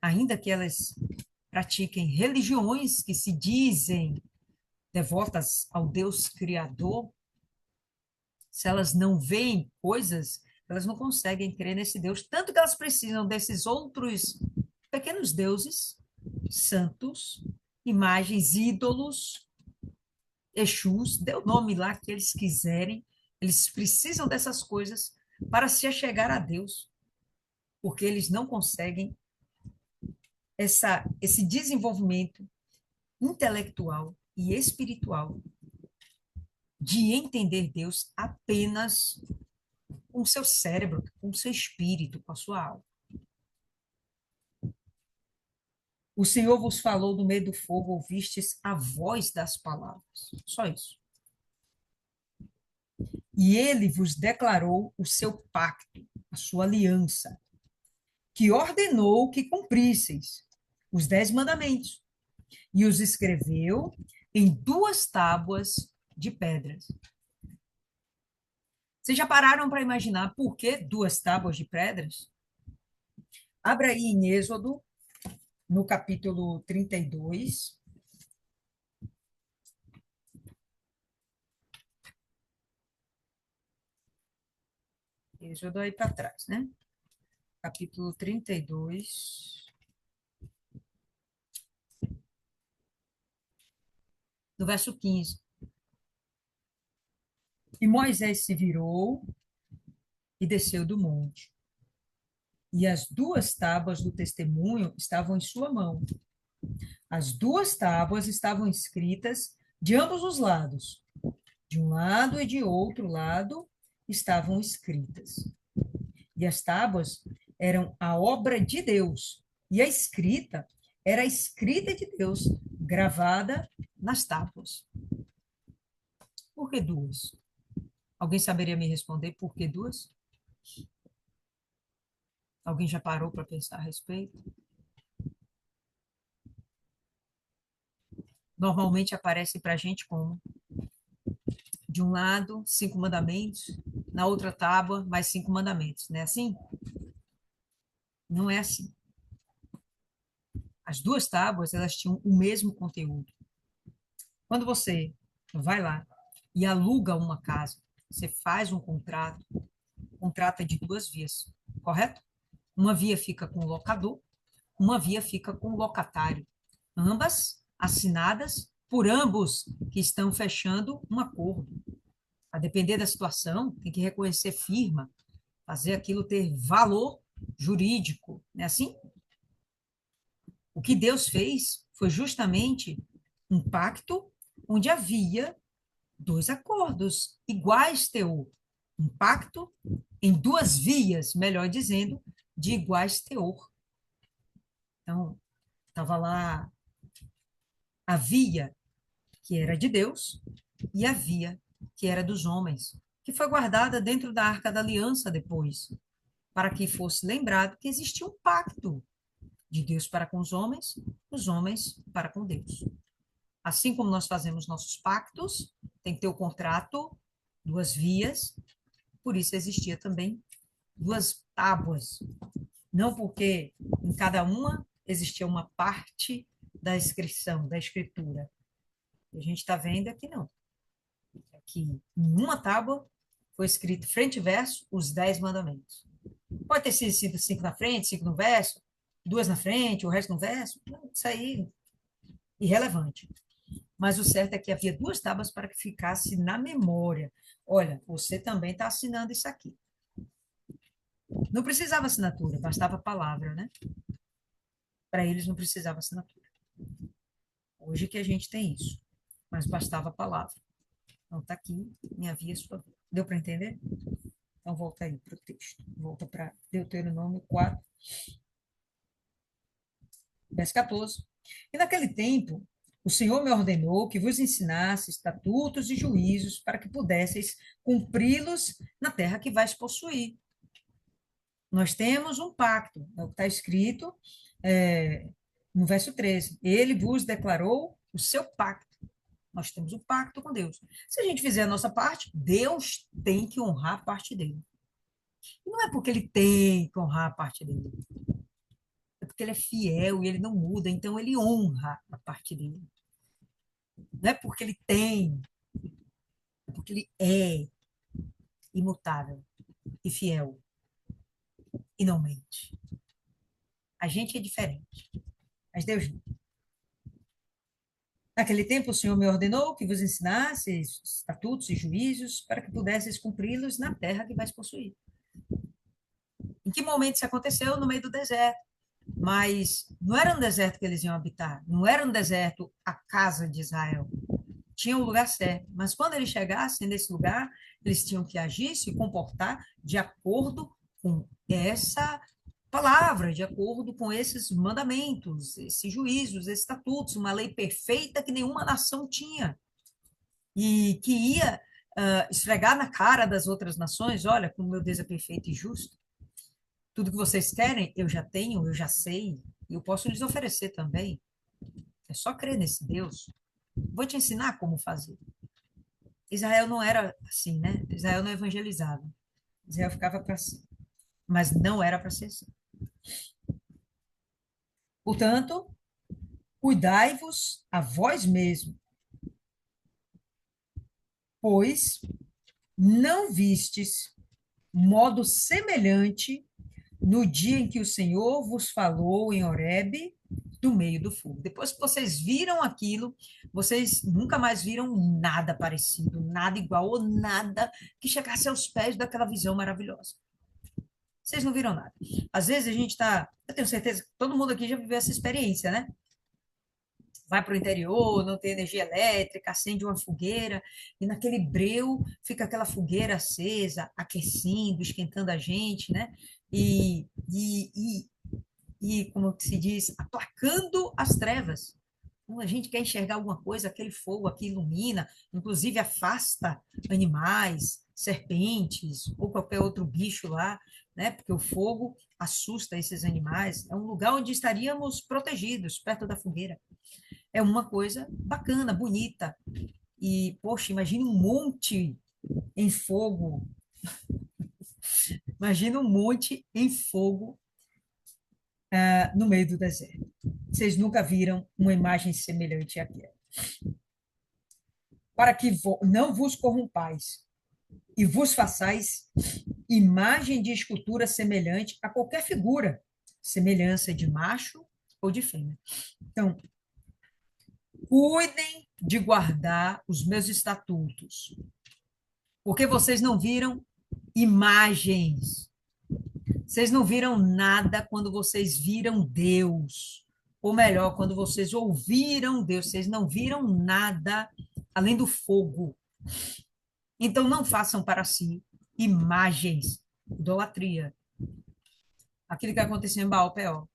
Ainda que elas pratiquem religiões que se dizem devotas ao Deus Criador, se elas não veem coisas, elas não conseguem crer nesse Deus, tanto que elas precisam desses outros pequenos deuses, santos, imagens, ídolos, Exus, dê o nome lá que eles quiserem, eles precisam dessas coisas para se achegar a Deus, porque eles não conseguem esse desenvolvimento intelectual e espiritual de entender Deus apenas com o seu cérebro, com o seu espírito, com a sua alma. O Senhor vos falou no meio do fogo, ouvistes a voz das palavras. Só isso. E ele vos declarou o seu pacto, a sua aliança, que ordenou que cumprisseis os 10 mandamentos e os escreveu em 2 tábuas de pedras. Vocês já pararam para imaginar por que 2 tábuas de pedras? Abra aí em Êxodo, no capítulo 32. Êxodo aí para trás, né? Capítulo 32, no verso 15. E Moisés se virou e desceu do monte. E as 2 tábuas do testemunho estavam em sua mão. As 2 tábuas estavam escritas de ambos os lados. De um lado e de outro lado estavam escritas. E as tábuas eram a obra de Deus. E a escrita era a escrita de Deus, gravada nas tábuas. Por que 2? Alguém saberia me responder por que 2? Alguém já parou para pensar a respeito? Normalmente aparece para a gente como? De um lado, 5 mandamentos, na outra tábua, mais 5 mandamentos. Não é assim? Não é assim. As 2 tábuas, elas tinham o mesmo conteúdo. Quando você vai lá e aluga uma casa, você faz um contrato, o contrato é de 2 vias, correto? Uma via fica com o locador, uma via fica com o locatário. Ambas assinadas por ambos que estão fechando um acordo. A depender da situação, tem que reconhecer firma, fazer aquilo ter valor jurídico. Não é assim? O que Deus fez foi justamente um pacto onde havia dois acordos iguais, teor. Um pacto em duas vias, melhor dizendo, de iguais teor. Então, estava lá a via que era de Deus e a via que era dos homens, que foi guardada dentro da Arca da Aliança depois, para que fosse lembrado que existia um pacto de Deus para com os homens para com Deus. Assim como nós fazemos nossos pactos, tem que ter o contrato, duas vias, por isso existia também duas tábuas. Não porque em cada uma existia uma parte da inscrição, da escritura. A gente está vendo aqui não. Aqui, em uma tábua, foi escrito frente e verso os 10 mandamentos. Pode ter sido 5 na frente, 5 no verso, duas na frente, o resto no verso. Isso aí, irrelevante. Mas o certo é que havia duas tábuas para que ficasse na memória. Olha, você também está assinando isso aqui. Não precisava assinatura, bastava a palavra, né? Para eles não precisava assinatura. Hoje que a gente tem isso, mas bastava a palavra. Então, está aqui, minha via, sua via. Deu para entender? Então, volta aí para o texto. Volta para Deuteronômio 4, verso 14. E naquele tempo, o Senhor me ordenou que vos ensinasse estatutos e juízos para que pudesseis cumpri-los na terra que vais possuir. Nós temos um pacto, é o que está escrito no verso 13. Ele vos declarou o seu pacto. Nós temos um pacto com Deus. Se a gente fizer a nossa parte, Deus tem que honrar a parte dele. E não é porque ele tem que honrar a parte dele, é porque ele é fiel e ele não muda, então ele honra a parte dele. Não é porque ele tem, é porque ele é imutável e fiel e não mente. A gente é diferente, mas Deus não. Naquele tempo, o Senhor me ordenou que vos ensinasse estatutos e juízos para que pudesseis cumpri-los na terra que vais possuir. Em que momento isso aconteceu? No meio do deserto. Mas não era um deserto que eles iam habitar, não era um deserto a casa de Israel. Tinha um lugar certo. Mas quando eles chegassem nesse lugar, eles tinham que agir, se comportar de acordo com essa palavra, de acordo com esses mandamentos, esses juízos, esses estatutos, uma lei perfeita que nenhuma nação tinha. E que ia esfregar na cara das outras nações: olha, como meu Deus é perfeito e justo. Tudo que vocês querem, eu já tenho, eu já sei, e eu posso lhes oferecer também. É só crer nesse Deus. Vou te ensinar como fazer. Israel não era assim, né? Israel não evangelizava. Israel ficava para si. Mas não era para ser assim. Portanto, cuidai-vos a vós mesmos, pois não vistes modo semelhante no dia em que o Senhor vos falou em Horebe, do meio do fogo. Depois que vocês viram aquilo, vocês nunca mais viram nada parecido, nada igual ou nada que chegasse aos pés daquela visão maravilhosa. Vocês não viram nada. Às vezes a gente está, eu tenho certeza que todo mundo aqui já viveu essa experiência, né? Vai para o interior, não tem energia elétrica, acende uma fogueira, e naquele breu fica aquela fogueira acesa, aquecendo, esquentando a gente, né? E como se diz, aplacando as trevas. Quando a gente quer enxergar alguma coisa, aquele fogo aqui ilumina, inclusive afasta animais, serpentes ou qualquer outro bicho lá, né? Porque o fogo assusta esses animais. É um lugar onde estaríamos protegidos, perto da fogueira. É uma coisa bacana, bonita. E, poxa, imagina um monte em fogo. Imagina um monte em fogo no meio do deserto. Vocês nunca viram uma imagem semelhante àquela. Para que não vos corrompais e vos façais imagem de escultura semelhante a qualquer figura, semelhança de macho ou de fêmea. Então, cuidem de guardar os meus estatutos, Porque vocês não viram imagens. Vocês não viram nada quando vocês viram Deus. Ou melhor, quando vocês ouviram Deus, vocês não viram nada além do fogo. Então não façam para si imagens, idolatria. Aquilo que aconteceu em Baal-Peor.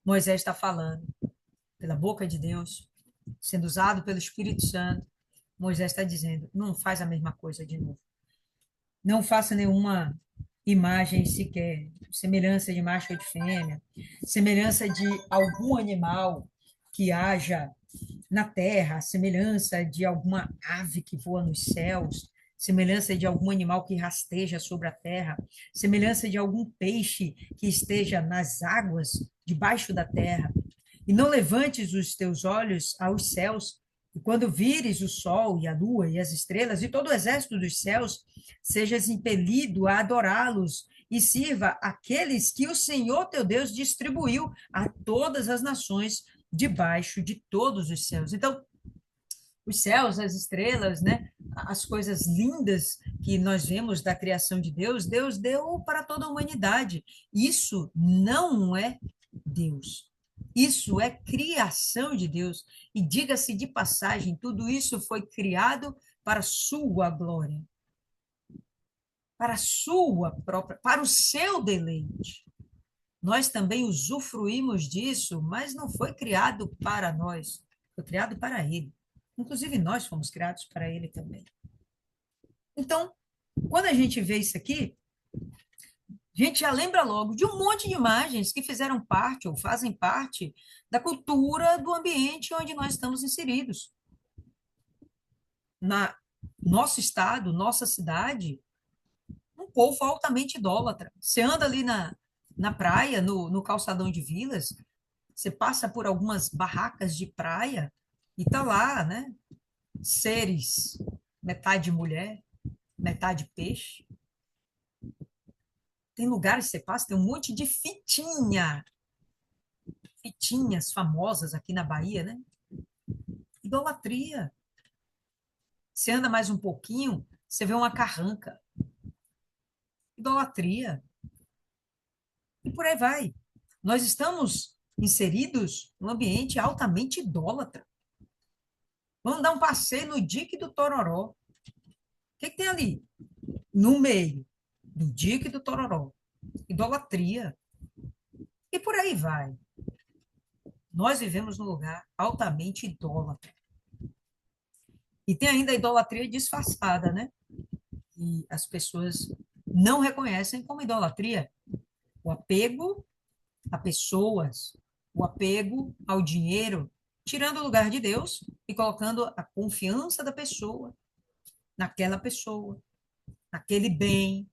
Moisés está falando pela boca de Deus, sendo usado pelo Espírito Santo. Moisés está dizendo: não faz a mesma coisa de novo. Não faça nenhuma imagem sequer, semelhança de macho ou de fêmea, semelhança de algum animal que haja na terra, semelhança de alguma ave que voa nos céus, semelhança de algum animal que rasteja sobre a terra, semelhança de algum peixe que esteja nas águas debaixo da terra. E não levantes os teus olhos aos céus, e quando vires o sol e a lua e as estrelas e todo o exército dos céus, sejas impelido a adorá-los e sirva aqueles que o Senhor teu Deus distribuiu a todas as nações debaixo de todos os céus. Então, os céus, as estrelas, né? As coisas lindas que nós vemos da criação de Deus, Deus deu para toda a humanidade. Isso não é Deus. Isso é criação de Deus. E diga-se de passagem, tudo isso foi criado para sua glória, para sua própria, para o seu deleite. Nós também usufruímos disso, mas não foi criado para nós, foi criado para Ele. Inclusive, nós fomos criados para Ele também. Então, quando a gente vê isso aqui, a gente já lembra logo de um monte de imagens que fizeram parte ou fazem parte da cultura do ambiente onde nós estamos inseridos. Na nosso estado, nossa cidade, um povo altamente idólatra. Você anda ali na praia, no calçadão de Vilas, você passa por algumas barracas de praia e tá lá, né? Seres, metade mulher, metade peixe. Tem lugares que você passa, tem um monte de fitinhas famosas aqui na Bahia, né? Idolatria. Você anda mais um pouquinho, você vê uma carranca. Idolatria. E por aí vai. Nós estamos inseridos num ambiente altamente idólatra. Vamos dar um passeio no Dique do Tororó. O que tem ali? No meio do Dique do Tororó. Idolatria. E por aí vai. Nós vivemos num lugar altamente idólatra. E tem ainda a idolatria disfarçada, né? E as pessoas não reconhecem como idolatria. O apego a pessoas, o apego ao dinheiro, tirando o lugar de Deus e colocando a confiança da pessoa, naquele bem,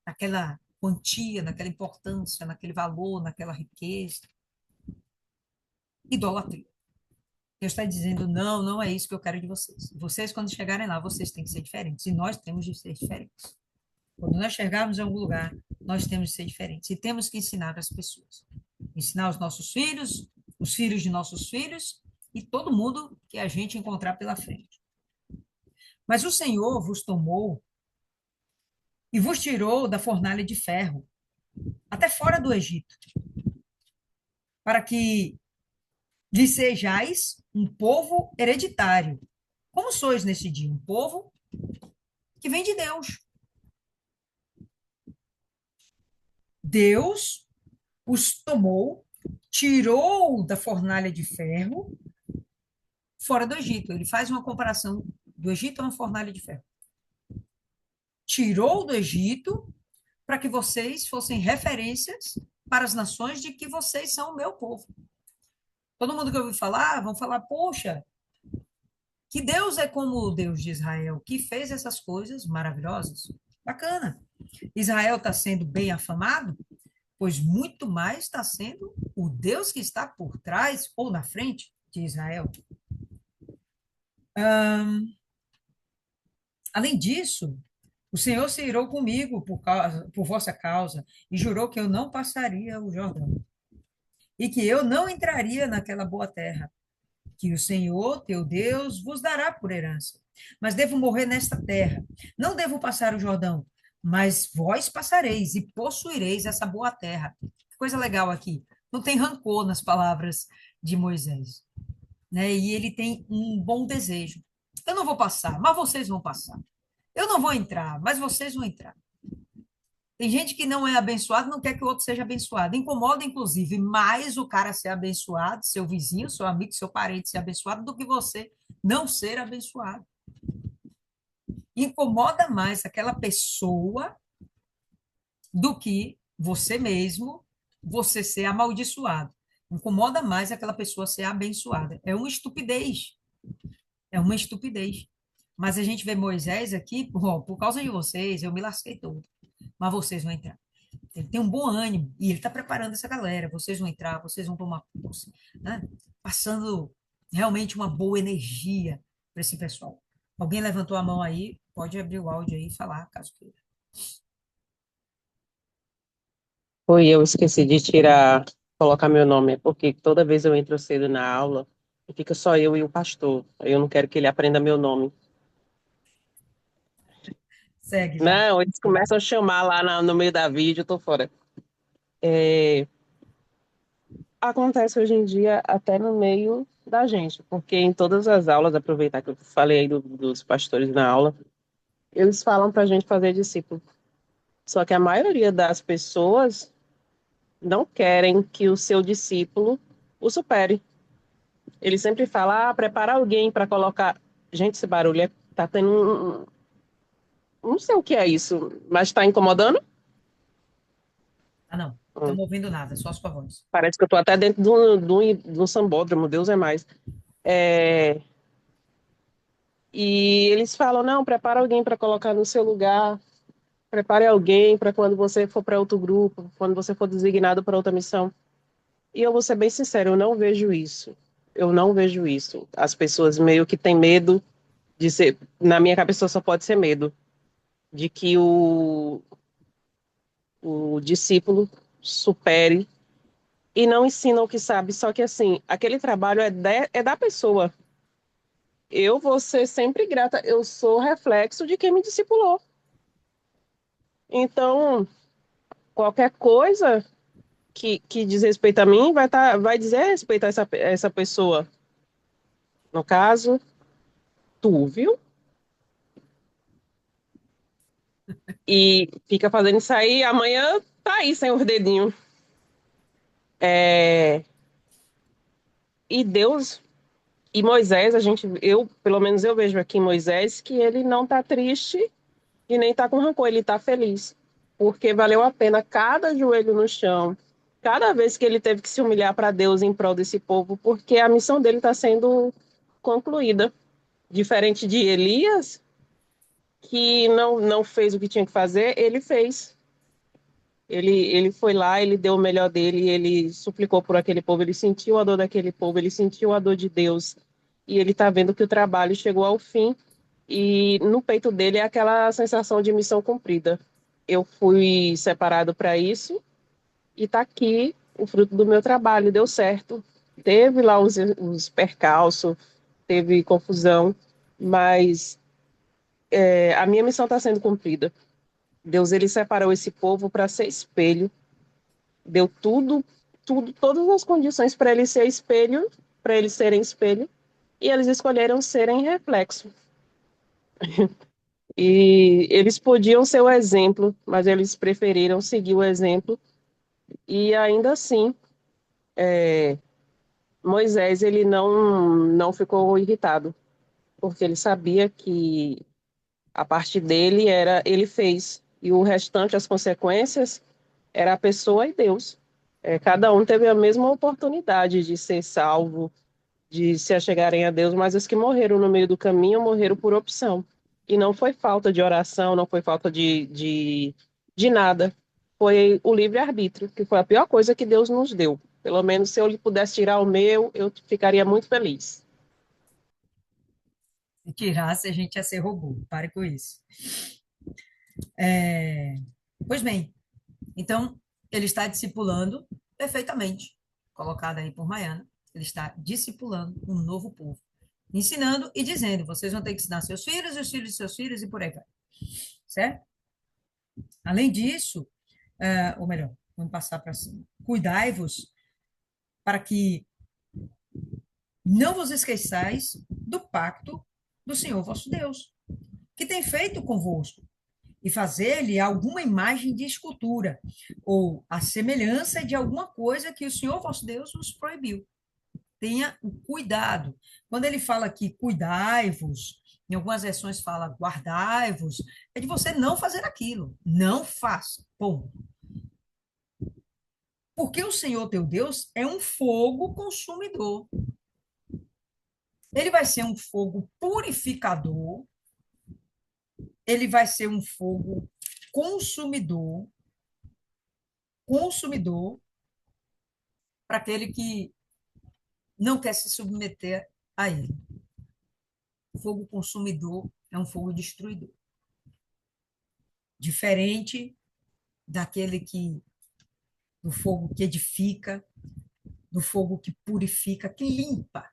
naquela quantia, naquela importância, naquele valor, naquela riqueza. Idolatria. Deus está dizendo, não, não é isso que eu quero de vocês. Vocês, quando chegarem lá, vocês têm que ser diferentes. E nós temos de ser diferentes. Quando nós chegarmos em algum lugar, nós temos de ser diferentes. E temos que ensinar as pessoas. Ensinar os filhos de nossos filhos e todo mundo que a gente encontrar pela frente. Mas o Senhor vos tomou e vos tirou da fornalha de ferro, até fora do Egito, para que lhe sejais um povo hereditário. Como sois nesse dia? Um povo que vem de Deus. Deus os tomou, tirou da fornalha de ferro fora do Egito. Ele faz uma comparação do Egito a uma fornalha de ferro. Tirou do Egito para que vocês fossem referências para as nações de que vocês são o meu povo. Todo mundo que ouviu falar, vão falar, poxa, que Deus é como o Deus de Israel, que fez essas coisas maravilhosas. Bacana. Israel está sendo bem afamado, pois muito mais está sendo o Deus que está por trás ou na frente de Israel. Além disso, o Senhor se irou comigo por vossa causa e jurou que eu não passaria o Jordão e que eu não entraria naquela boa terra que o Senhor, teu Deus, vos dará por herança. mas devo morrer nesta terra. Não devo passar o Jordão, mas vós passareis e possuireis essa boa terra. Que coisa legal aqui. Não tem rancor nas palavras de Moisés, né? E ele tem um bom desejo. Eu não vou passar, mas vocês vão passar. Eu não vou entrar, mas vocês vão entrar. Tem gente que não é abençoado, não quer que o outro seja abençoado. Incomoda, inclusive, mais o cara ser abençoado, seu vizinho, seu amigo, seu parente ser abençoado, do que você não ser abençoado. Incomoda mais aquela pessoa do que você mesmo, você ser amaldiçoado. Incomoda mais aquela pessoa ser abençoada. É uma estupidez. É uma estupidez. Mas a gente vê Moisés aqui, por causa de vocês, eu me lasquei todo. Mas vocês vão entrar. Ele tem um bom ânimo e ele está preparando essa galera. Vocês vão entrar, vocês vão tomar posse, né? Passando realmente uma boa energia para esse pessoal. Alguém levantou a mão aí? Pode abrir o áudio aí e falar, caso queira. Foi, eu esqueci de tirar, colocar meu nome, porque toda vez eu entro cedo na aula e fica só eu e o pastor. Aí eu não quero que ele aprenda meu nome. Segue lá. Não, eles começam a chamar lá no meio da vídeo, eu tô fora. É, acontece hoje em dia até no meio da gente, porque em todas as aulas, aproveitar que eu falei aí dos pastores na aula, eles falam para a gente fazer discípulo. Só que a maioria das pessoas não querem que o seu discípulo o supere. Ele sempre fala, prepara alguém para colocar. Gente, esse barulho tá tendo não sei o que é isso, mas está incomodando? Ah, não. Hum. Estamos ouvindo nada, só a sua voz. Parece que eu tô até dentro de um sambódromo, Deus é mais. É, e eles falam, não, prepara alguém para colocar no seu lugar, prepare alguém para quando você for para outro grupo, quando você for designado para outra missão. E eu vou ser bem sincero, eu não vejo isso. Eu não vejo isso. As pessoas meio que têm medo de ser. Na minha cabeça só pode ser medo de que o discípulo supere e não ensina o que sabe. Só que, assim, aquele trabalho é da pessoa. Eu vou ser sempre grata. Eu sou reflexo de quem me discipulou. Então, qualquer coisa que diz respeito a mim vai dizer respeito a essa pessoa. No caso, tu, viu? E fica fazendo isso aí, amanhã tá aí sem os dedinhos. É, e Deus e Moisés, pelo menos eu vejo aqui em Moisés que ele não tá triste e nem tá com rancor, ele tá feliz, porque valeu a pena cada joelho no chão, cada vez que ele teve que se humilhar para Deus em prol desse povo, porque a missão dele está sendo concluída. Diferente de Elias, que não fez o que tinha que fazer, ele fez. Ele foi lá, ele deu o melhor dele, ele suplicou por aquele povo, ele sentiu a dor daquele povo, ele sentiu a dor de Deus. E ele está vendo que o trabalho chegou ao fim. E no peito dele é aquela sensação de missão cumprida. Eu fui separado para isso e está aqui o fruto do meu trabalho, deu certo. Teve lá os percalços, teve confusão, mas a minha missão está sendo cumprida. Deus ele separou esse povo para ser espelho, deu todas as condições para ele ser espelho, para eles serem espelho, e eles escolheram serem reflexo. E eles podiam ser o exemplo, mas eles preferiram seguir o exemplo. E ainda assim, Moisés ele não ficou irritado, porque ele sabia que a parte dele era ele fez e o restante, as consequências, era a pessoa e Deus. Cada um teve a mesma oportunidade de ser salvo, de se achegarem a Deus, mas os que morreram no meio do caminho morreram por opção. E não foi falta de oração, não foi falta de nada. Foi o livre-arbítrio, que foi a pior coisa que Deus nos deu. Pelo menos se eu lhe pudesse tirar o meu, eu ficaria muito feliz. Se tirasse, a gente ia ser robô. Pare com isso. Pois bem, então ele está discipulando perfeitamente, colocado aí por Maiana. Ele está discipulando um novo povo. ensinando e dizendo, vocês vão ter que ensinar seus filhos, os filhos de seus filhos e por aí vai, certo? Além disso, ou melhor, vamos passar para cima. Cuidai-vos para que não vos esqueçais do pacto do Senhor vosso Deus, que tem feito convosco, e fazer-lhe alguma imagem de escultura, ou a semelhança de alguma coisa que o Senhor vosso Deus vos proibiu. Tenha o cuidado. Quando ele fala aqui, cuidai-vos, em algumas versões fala guardai-vos, é de você não fazer aquilo. Não faça. Ponto. Porque o Senhor teu Deus é um fogo consumidor. Ele vai ser um fogo purificador, ele vai ser um fogo consumidor, consumidor para aquele que não quer se submeter a ele. O fogo consumidor é um fogo destruidor. Diferente daquele que do fogo que edifica, do fogo que purifica, que limpa.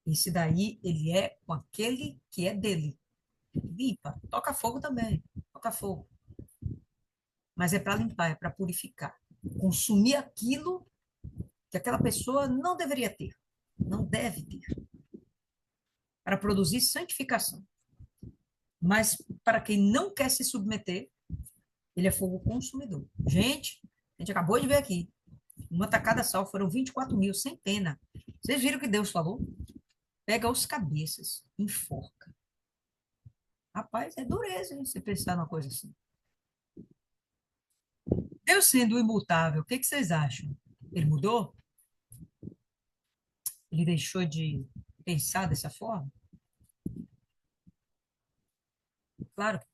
Esse daí, ele é com aquele que é dele. Limpa, toca fogo também, toca fogo. Mas é para limpar, é para purificar. Consumir aquilo que aquela pessoa não deveria ter, não deve ter, para produzir santificação. Mas para quem não quer se submeter, ele é fogo consumidor. Gente, a gente acabou de ver aqui, uma tacada só, foram 24 mil, sem pena. Vocês viram o que Deus falou? Pega os cabeças, enforca. Rapaz, é dureza, hein, você pensar numa coisa assim. Deus sendo imutável, o que que vocês acham? Ele mudou? Ele deixou de pensar dessa forma? Claro que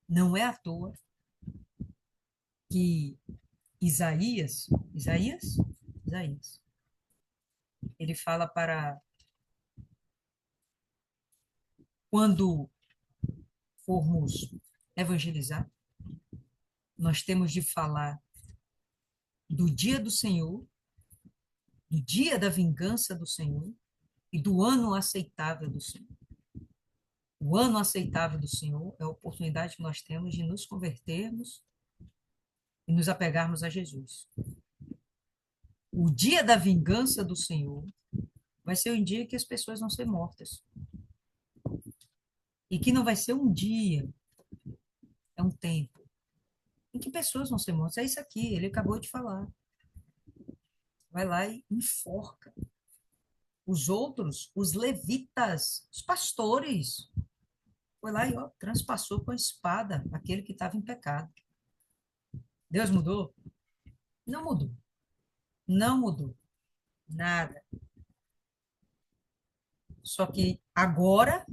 não é à toa que Isaías, ele fala para quando formos evangelizar, nós temos de falar do dia do Senhor, do dia da vingança do Senhor e do ano aceitável do Senhor. O ano aceitável do Senhor é a oportunidade que nós temos de nos convertermos e nos apegarmos a Jesus. O dia da vingança do Senhor vai ser um dia que as pessoas vão ser mortas. E que não vai ser um dia, é um tempo, em que pessoas vão ser mortas. É isso aqui, ele acabou de falar. Vai lá e enforca. Os outros, os levitas, os pastores, foi lá e ó, transpassou com a espada aquele que estava em pecado. Deus mudou? Não mudou. Não mudou. Nada. Só que agora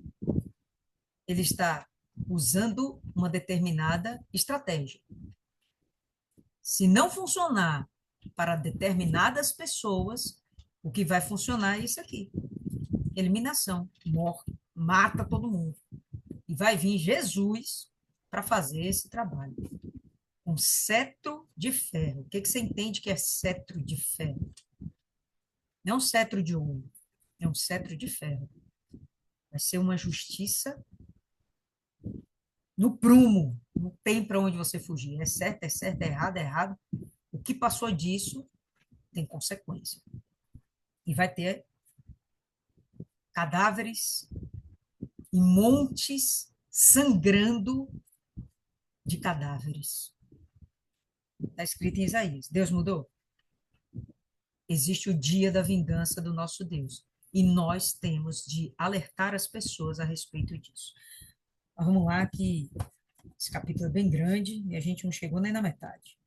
ele está usando uma determinada estratégia. Se não funcionar para determinadas pessoas, o que vai funcionar é isso aqui. Eliminação, morte, mata todo mundo. E vai vir Jesus para fazer esse trabalho. Um cetro de ferro. O que que você entende que é cetro de ferro? Não é um cetro de ouro, é um cetro de ferro. Vai ser uma justiça no prumo. Não tem para onde você fugir. É certo, é errado, é errado. O que passou disso tem consequência. E vai ter cadáveres e montes sangrando de cadáveres. Está escrito em Isaías. Deus mudou? Existe o dia da vingança do nosso Deus. E nós temos de alertar as pessoas a respeito disso. Mas vamos lá, que esse capítulo é bem grande e a gente não chegou nem na metade.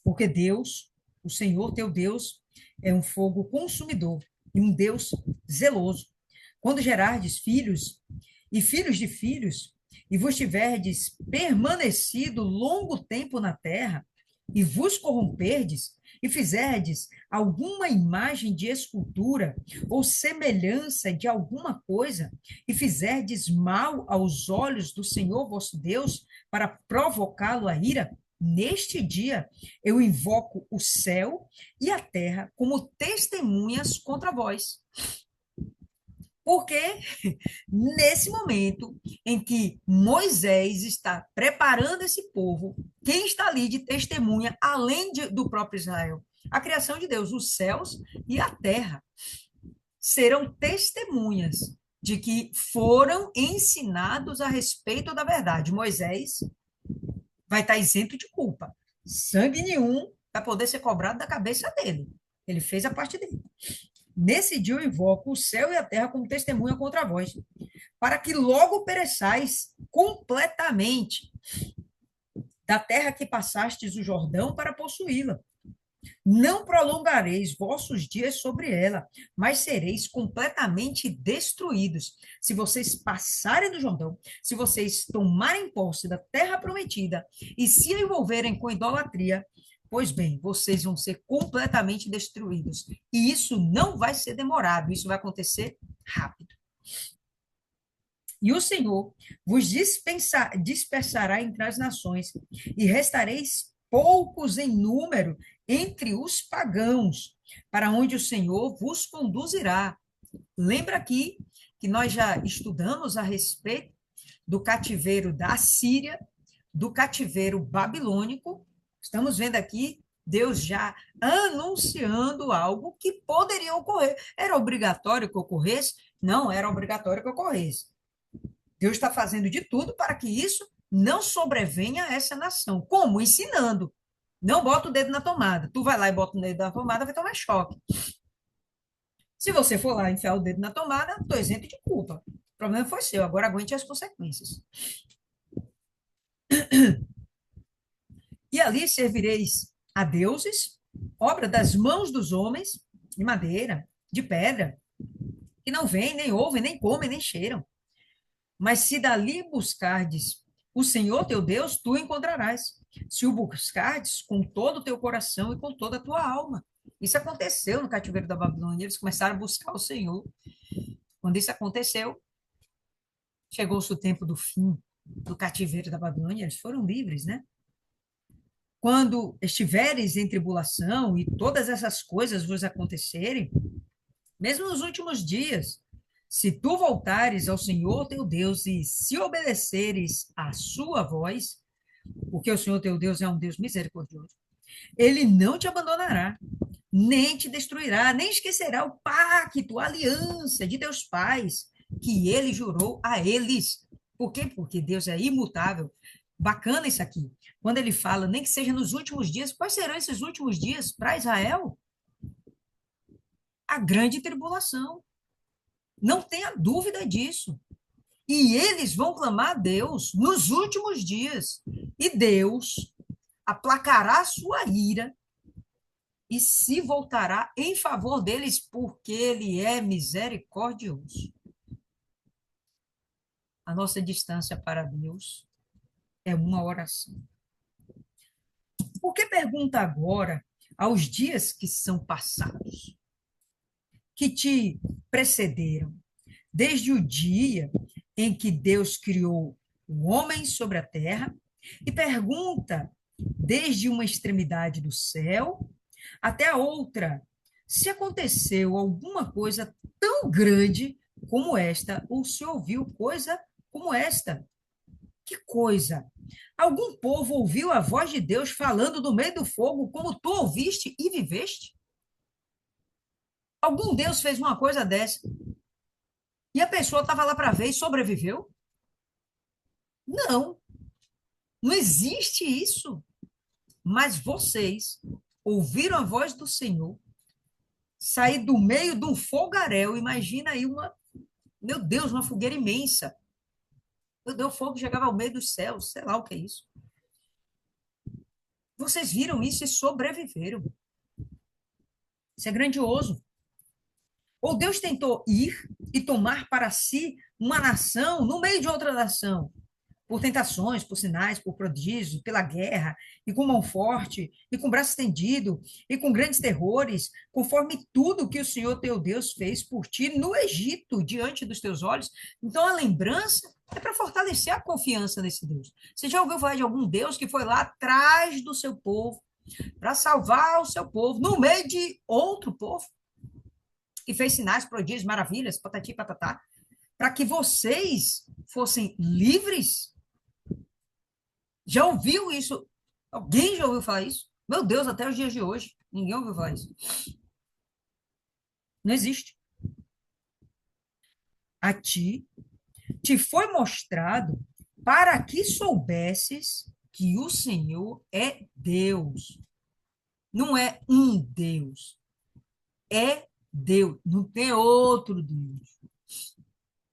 Porque Deus, o Senhor teu Deus, é um fogo consumidor e um Deus zeloso. Quando gerardes filhos e filhos de filhos, e vos tiverdes permanecido longo tempo na terra, e vos corromperdes, e fizerdes alguma imagem de escultura, ou semelhança de alguma coisa, e fizerdes mal aos olhos do Senhor vosso Deus, para provocá-lo a ira, Neste dia, eu invoco o céu e a terra como testemunhas contra vós. Porque nesse momento em que Moisés está preparando esse povo, quem está ali de testemunha, além do próprio Israel? A criação de Deus, os céus e a terra serão testemunhas de que foram ensinados a respeito da verdade. Moisés vai estar isento de culpa. Sangue nenhum vai poder ser cobrado da cabeça dele. Ele fez a parte dele. Nesse dia eu invoco o céu e a terra como testemunha contra vós, para que logo pereçais completamente da terra que passastes o Jordão para possuí-la. Não prolongareis vossos dias sobre ela, mas sereis completamente destruídos. Se vocês passarem do Jordão, se vocês tomarem posse da terra prometida e se envolverem com idolatria, pois bem, vocês vão ser completamente destruídos. E isso não vai ser demorado, isso vai acontecer rápido. E o Senhor vos dispersará entre as nações, e restareis poucos em número entre os pagãos, para onde o Senhor vos conduzirá. Lembra aqui que nós já estudamos a respeito do cativeiro da Síria, do cativeiro babilônico. Estamos vendo aqui Deus já anunciando algo que poderia ocorrer. Era obrigatório que ocorresse? Não era obrigatório que ocorresse. Deus está fazendo de tudo para que isso não sobrevenha a essa nação. Como? Ensinando. Não bota o dedo na tomada. Tu vai lá e bota o dedo na tomada, vai tomar choque. Se você for lá e enfiar o dedo na tomada, estou isento de culpa. O problema foi seu, agora aguente as consequências. E ali servireis a deuses, obra das mãos dos homens, de madeira, de pedra, que não veem, nem ouvem, nem comem, nem cheiram. Mas se dali buscardes o Senhor teu Deus, tu encontrarás. Se o buscardes com todo o teu coração e com toda a tua alma. Isso aconteceu no cativeiro da Babilônia, eles começaram a buscar o Senhor. Quando isso aconteceu, chegou-se o tempo do fim do cativeiro da Babilônia, eles foram livres, né? Quando estiveres em tribulação e todas essas coisas vos acontecerem, mesmo nos últimos dias, se tu voltares ao Senhor teu Deus e se obedeceres à sua voz, porque o Senhor teu Deus é um Deus misericordioso, ele não te abandonará, nem te destruirá, nem esquecerá o pacto, a aliança de teus pais, que ele jurou a eles. Por quê? Porque Deus é imutável. Bacana isso aqui. Quando ele fala, nem que seja nos últimos dias, quais serão esses últimos dias para Israel? A grande tribulação. Não tenha dúvida disso. E eles vão clamar a Deus nos últimos dias. E Deus aplacará a sua ira e se voltará em favor deles, porque ele é misericordioso. A nossa distância para Deus é uma oração. Por que pergunta agora aos dias que são passados, que te precederam, desde o dia em que Deus criou o homem sobre a terra, e pergunta desde uma extremidade do céu até a outra, se aconteceu alguma coisa tão grande como esta, ou se ouviu coisa como esta. Que coisa! Algum povo ouviu a voz de Deus falando do meio do fogo, como tu ouviste e viveste? Algum Deus fez uma coisa dessa e a pessoa estava lá para ver e sobreviveu? Não, não existe isso. Mas vocês ouviram a voz do Senhor, sair do meio de um fogaréu, imagina aí meu Deus, uma fogueira imensa. Meu Deus, o fogo chegava ao meio dos céus, sei lá o que é isso. Vocês viram isso e sobreviveram. Isso é grandioso. Ou Deus tentou ir e tomar para si uma nação no meio de outra nação, por tentações, por sinais, por prodígios, pela guerra, e com mão forte, e com braço estendido, e com grandes terrores, conforme tudo que o Senhor teu Deus fez por ti no Egito, diante dos teus olhos. Então, a lembrança É para fortalecer a confiança nesse Deus. Você já ouviu falar de algum Deus que foi lá atrás do seu povo para salvar o seu povo no meio de outro povo que fez sinais, prodígios, maravilhas, patati patatá, para que vocês fossem livres? Já ouviu isso? Alguém já ouviu falar isso? Meu Deus, até os dias de hoje, ninguém ouviu falar isso. Não existe. A ti te foi mostrado para que soubesses que o Senhor é Deus. Não é um Deus. É Deus. Não tem outro Deus.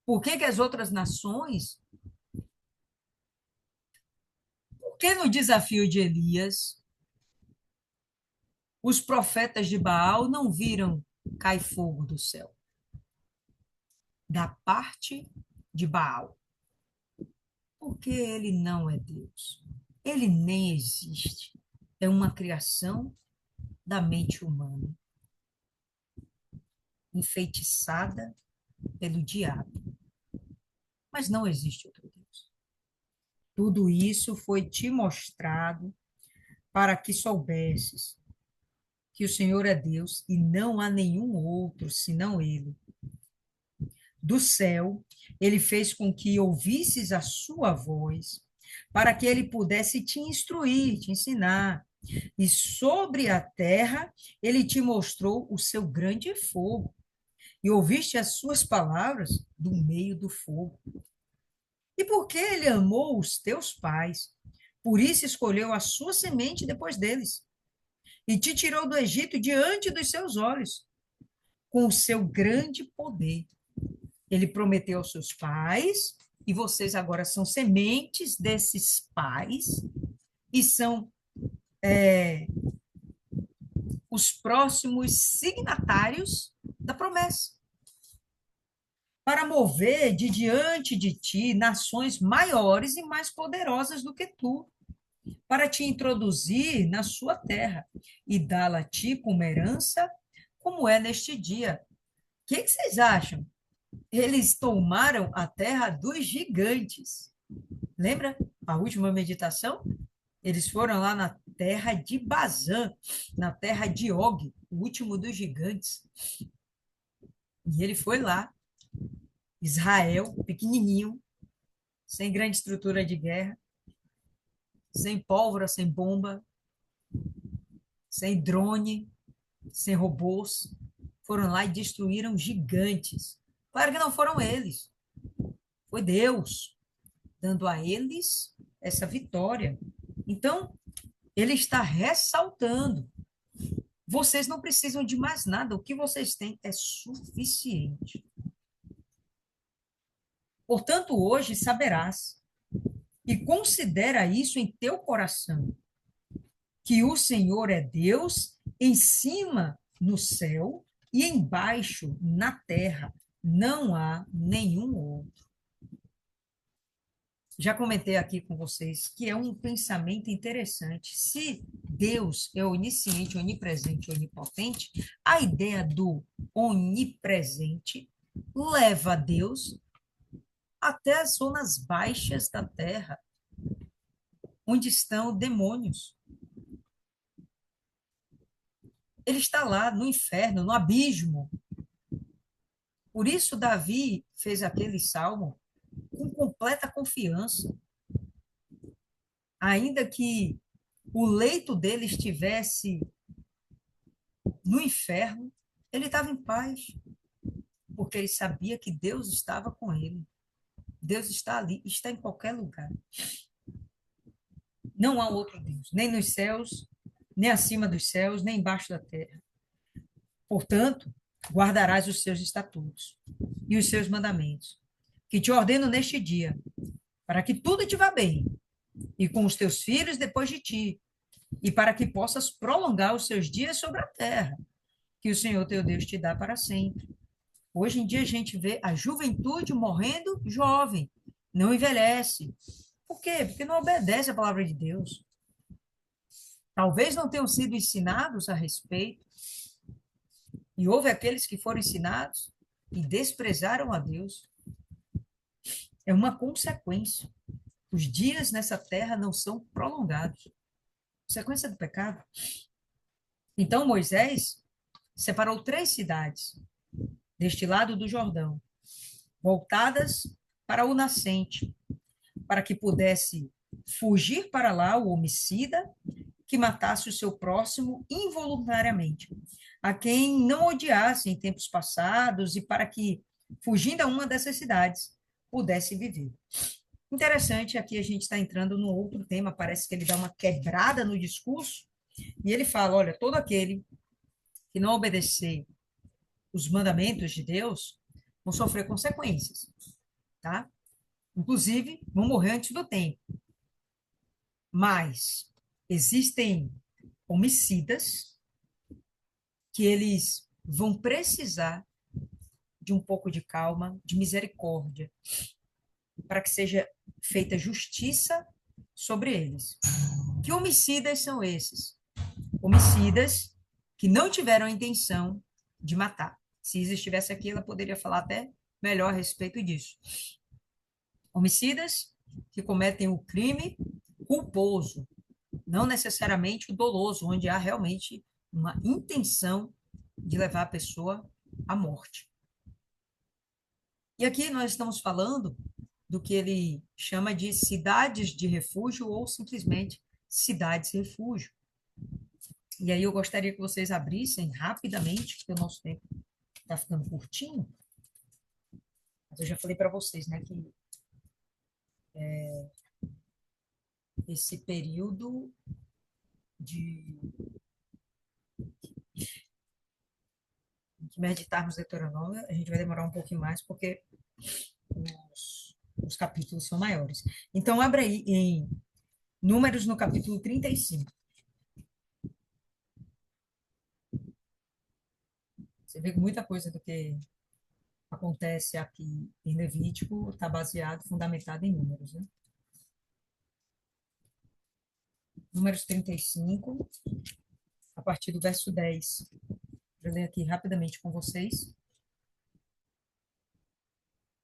Por que que as outras nações... Por que no desafio de Elias, os profetas de Baal não viram cair fogo do céu? Da parte de Baal. Porque ele não é Deus. Ele nem existe. É uma criação da mente humana, enfeitiçada pelo diabo. Mas não existe outro Deus. Tudo isso foi te mostrado para que soubesses que o Senhor é Deus e não há nenhum outro senão Ele. Do céu, Ele fez com que ouvisses a sua voz, para que Ele pudesse te instruir, te ensinar. E sobre a terra, Ele te mostrou o seu grande fogo. E ouviste as suas palavras do meio do fogo. E porque Ele amou os teus pais, por isso escolheu a sua semente depois deles, e te tirou do Egito diante dos seus olhos, com o seu grande poder. Ele prometeu aos seus pais, e vocês agora são sementes desses pais, e são os próximos signatários da promessa, para mover de diante de ti nações maiores e mais poderosas do que tu, para te introduzir na sua terra e dá-la a ti como herança, como é neste dia. O que vocês acham? Eles tomaram a terra dos gigantes. Lembra a última meditação? Eles foram lá na terra de Bazã, na terra de Og, o último dos gigantes. E ele foi lá, Israel, pequenininho, sem grande estrutura de guerra, sem pólvora, sem bomba, sem drone, sem robôs, foram lá e destruíram gigantes. Claro que não foram eles, foi Deus dando a eles essa vitória. Então, ele está ressaltando: vocês não precisam de mais nada, o que vocês têm é suficiente. Portanto, hoje saberás, e considera isso em teu coração, que o Senhor é Deus em cima no céu e embaixo na terra, não há nenhum outro. Já comentei aqui com vocês que é um pensamento interessante. Se Deus é onisciente, onipresente, onipotente, a ideia do onipresente leva a Deus até as zonas baixas da terra, onde estão demônios. Ele está lá no inferno, no abismo. Por isso, Davi fez aquele salmo com completa confiança. Ainda que o leito dele estivesse no inferno, ele estava em paz, porque ele sabia que Deus estava com ele. Deus está ali, está em qualquer lugar. Não há outro Deus, nem nos céus, nem acima dos céus, nem embaixo da terra. Portanto, guardarás os seus estatutos e os seus mandamentos, que te ordeno neste dia, para que tudo te vá bem, e com os teus filhos depois de ti, e para que possas prolongar os seus dias sobre a terra, que o Senhor teu Deus te dá para sempre. Hoje em dia a gente vê a juventude morrendo jovem, não envelhece. Por quê? Porque não obedece a palavra de Deus. Talvez não tenham sido ensinados a respeito, e houve aqueles que foram ensinados e desprezaram a Deus. é uma consequência. Os dias nessa terra não são prolongados. Consequência do pecado. Então Moisés separou 3 cidades deste lado do Jordão, voltadas para o nascente, para que pudesse fugir para lá o homicida que matasse o seu próximo involuntariamente, a quem não odiasse em tempos passados e para que, fugindo a uma dessas cidades, pudesse viver. Interessante, aqui a gente está entrando num outro tema, parece que ele dá uma quebrada no discurso, e ele fala, olha, todo aquele que não obedecer os mandamentos de Deus vão sofrer consequências, tá? Inclusive, vão morrer antes do tempo. Mas existem homicidas que eles vão precisar de um pouco de calma, de misericórdia, para que seja feita justiça sobre eles. Que homicidas são esses? Homicidas que não tiveram a intenção de matar. Se Isa estivesse aqui, ela poderia falar até melhor a respeito disso. Homicidas que cometem o crime culposo, não necessariamente o doloso, onde há realmente uma intenção de levar a pessoa à morte. E aqui nós estamos falando do que ele chama de cidades de refúgio ou simplesmente cidades-refúgio. E aí eu gostaria que vocês abrissem rapidamente, porque o nosso tempo está ficando curtinho. Mas eu já falei para vocês, né, que esse período de meditarmos Deuteronômio, a gente vai demorar um pouquinho mais, porque os capítulos são maiores. Então, abra aí em Números no capítulo 35. Você vê que muita coisa do que acontece aqui em Levítico está baseado, fundamentado em números, né? Números 35, a partir do verso 10. Vou ler aqui rapidamente com vocês.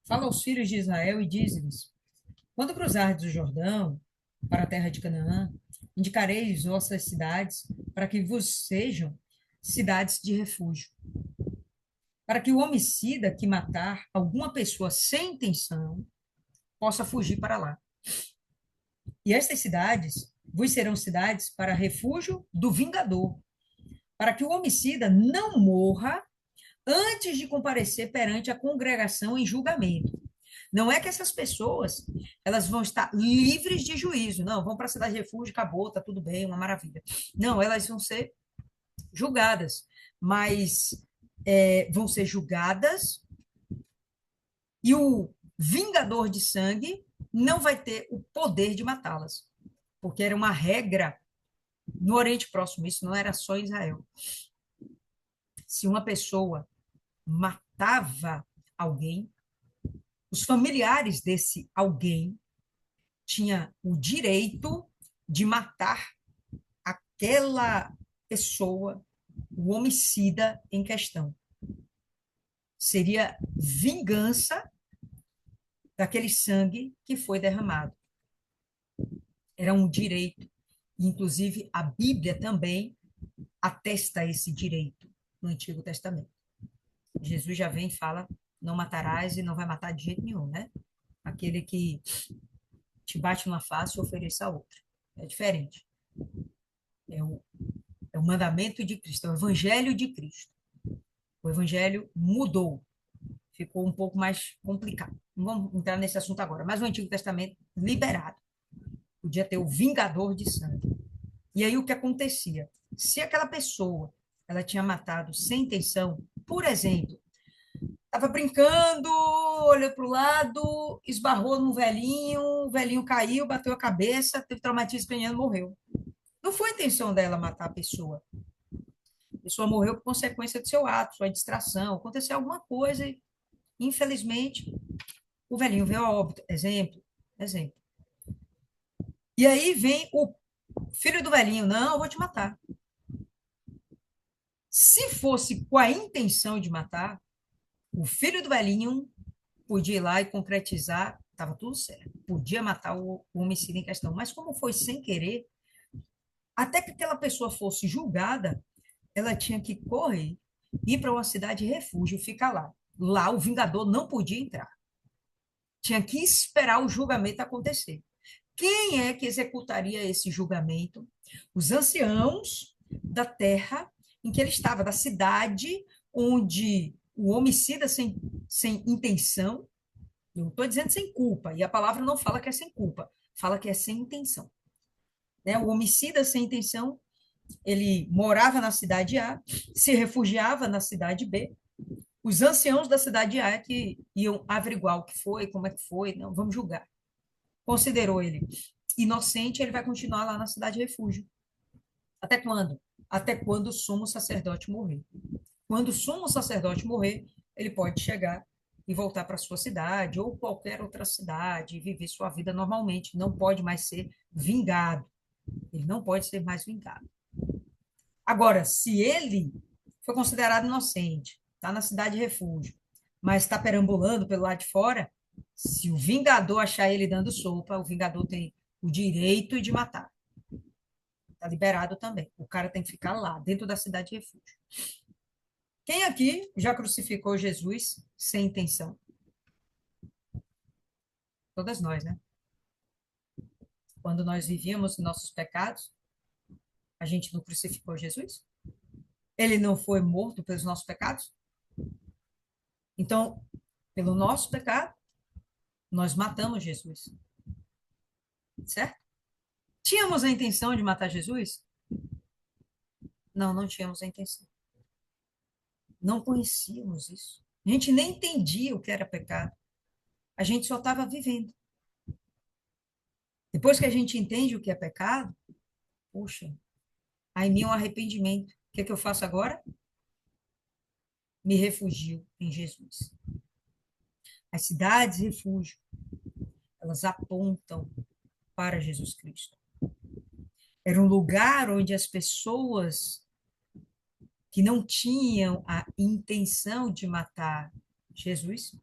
Fala aos filhos de Israel e dize-lhes: quando cruzardes o Jordão para a terra de Canaã, indicareis vossas cidades para que vos sejam cidades de refúgio. Para que o homicida que matar alguma pessoa sem intenção possa fugir para lá. E estas cidades vos serão cidades para refúgio do vingador, para que o homicida não morra antes de comparecer perante a congregação em julgamento. Não é que essas pessoas elas vão estar livres de juízo, não, vão para a cidade de refúgio, acabou, tá tudo bem, uma maravilha. Não, elas vão ser julgadas, mas vão ser julgadas e o vingador de sangue não vai ter o poder de matá-las, porque era uma regra no Oriente Próximo, isso não era só Israel. Se uma pessoa matava alguém, os familiares desse alguém tinham o direito de matar aquela pessoa, o homicida em questão. Seria vingança daquele sangue que foi derramado. Era um direito. Inclusive, a Bíblia também atesta esse direito no Antigo Testamento. Jesus já vem e fala, não matarás e não vai matar de jeito nenhum, né? Aquele que te bate numa face, ofereça a outra. É diferente. É o mandamento de Cristo, é o evangelho de Cristo. O evangelho mudou, ficou um pouco mais complicado. Não vamos entrar nesse assunto agora, mas o Antigo Testamento liberado. Podia ter o vingador de sangue. E aí o que acontecia? Se aquela pessoa ela tinha matado sem intenção, por exemplo, estava brincando, olhou para o lado, esbarrou num velhinho, o velhinho caiu, bateu a cabeça, teve traumatismo craniano, morreu. Não foi a intenção dela matar a pessoa. A pessoa morreu por consequência do seu ato, sua distração, aconteceu alguma coisa e, infelizmente, o velhinho veio a óbito. Exemplo, exemplo. E aí vem o filho do velhinho, não, eu vou te matar. Se fosse com a intenção de matar, o filho do velhinho podia ir lá e concretizar estava tudo certo. Podia matar o homicida em questão. Mas como foi sem querer, até que aquela pessoa fosse julgada, ela tinha que correr, ir para uma cidade de refúgio, ficar lá. Lá o vingador não podia entrar. Tinha que esperar o julgamento acontecer. Quem é que executaria esse julgamento? Os anciãos da terra em que ele estava, da cidade onde o homicida sem intenção, não estou dizendo sem culpa, e a palavra não fala que é sem culpa, fala que é sem intenção. Né? O homicida sem intenção, ele morava na cidade A, se refugiava na cidade B. Os anciãos da cidade A que iam averiguar o que foi, como é que foi, não, vamos julgar. Considerou ele inocente, ele vai continuar lá na cidade de refúgio. Até quando? Até quando o sumo sacerdote morrer. Quando o sumo sacerdote morrer, ele pode chegar e voltar para sua cidade ou qualquer outra cidade e viver sua vida normalmente. Não pode mais ser vingado. Ele não pode ser mais vingado. Agora, se ele foi considerado inocente, está na cidade de refúgio, mas está perambulando pelo lado de fora, se o vingador achar ele dando sopa, o vingador tem o direito de matar. Está liberado também. O cara tem que ficar lá, dentro da cidade de refúgio. Quem aqui já crucificou Jesus sem intenção? Todas nós, né? Quando nós vivíamos nossos pecados, a gente não crucificou Jesus? Ele não foi morto pelos nossos pecados? Então, pelo nosso pecado, nós matamos Jesus, certo? Tínhamos a intenção de matar Jesus? Não, não tínhamos a intenção. Não conhecíamos isso. A gente nem entendia o que era pecado. A gente só estava vivendo. Depois que a gente entende o que é pecado, poxa, aí me é um arrependimento. O que é que eu faço agora? Me refugio em Jesus. As cidades refúgio, elas apontam para Jesus Cristo. Era um lugar onde as pessoas que não tinham a intenção de matar Jesus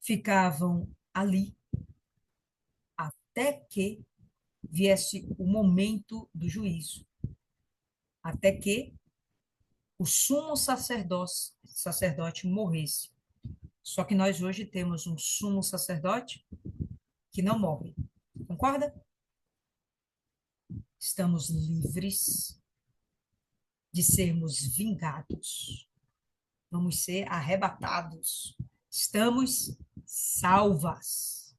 ficavam ali até que viesse o momento do juízo, até que o sumo sacerdote morresse. Só que nós hoje temos um sumo sacerdote que não morre. Concorda? Estamos livres de sermos vingados. Vamos ser arrebatados. Estamos salvas.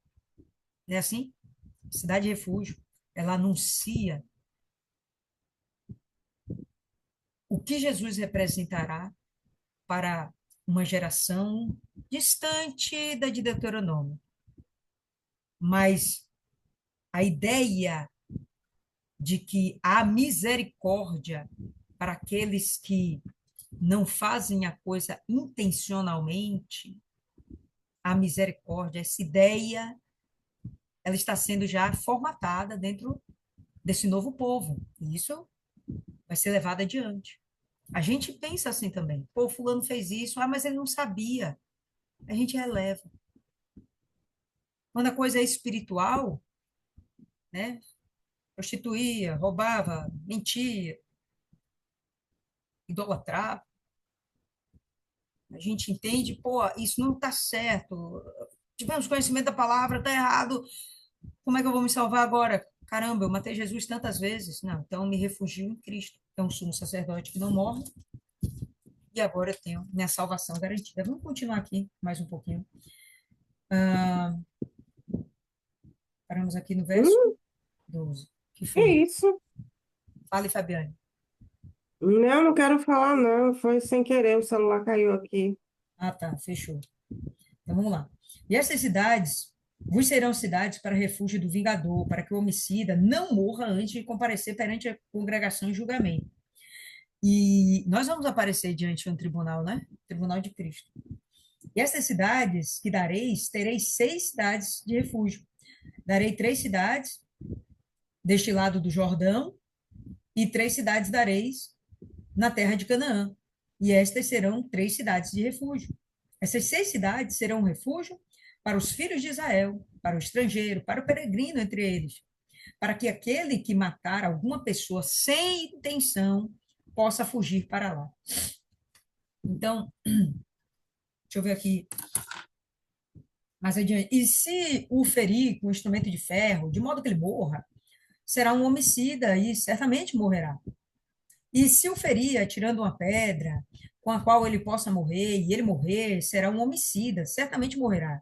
Não é assim? Cidade de Refúgio, ela anuncia o que Jesus representará para uma geração distante da de Deuteronômio. Mas a ideia de que há misericórdia para aqueles que não fazem a coisa intencionalmente, a misericórdia, essa ideia, ela está sendo já formatada dentro desse novo povo. E isso vai ser levado adiante. A gente pensa assim também. Pô, fulano fez isso, mas ele não sabia. A gente releva. Quando a coisa é espiritual, né? Prostituía, roubava, mentia, idolatrava. A gente entende, pô, isso não está certo. Tivemos conhecimento da palavra, está errado. Como é que eu vou me salvar agora? Caramba, eu matei Jesus tantas vezes. Não, então eu me refugio em Cristo. É um sumo sacerdote que não morre. E agora eu tenho minha salvação garantida. Vamos continuar aqui mais um pouquinho. Paramos aqui no verso Hum, 12. Que que foi? isso? Fale, Fabiane. Não, não quero falar, não. Foi sem querer, o celular caiu aqui. Ah, tá, fechou. Então vamos lá. E estas cidades vos serão cidades para refúgio do vingador, para que o homicida não morra antes de comparecer perante a congregação em julgamento. E nós vamos aparecer diante de um tribunal, né? Tribunal de Cristo. E essas cidades que dareis, tereis 6 cidades de refúgio. Darei 3 cidades deste lado do Jordão, e 3 cidades dareis na terra de Canaã. E estas serão 3 cidades de refúgio. Essas 6 cidades serão um refúgio para os filhos de Israel, para o estrangeiro, para o peregrino entre eles, para que aquele que matar alguma pessoa sem intenção possa fugir para lá. Então, deixa eu ver aqui mais adiante. E se o ferir com instrumento de ferro, de modo que ele morra, será um homicida e certamente morrerá. E se o ferir atirando uma pedra com a qual ele possa morrer, e ele morrer, será um homicida, certamente morrerá.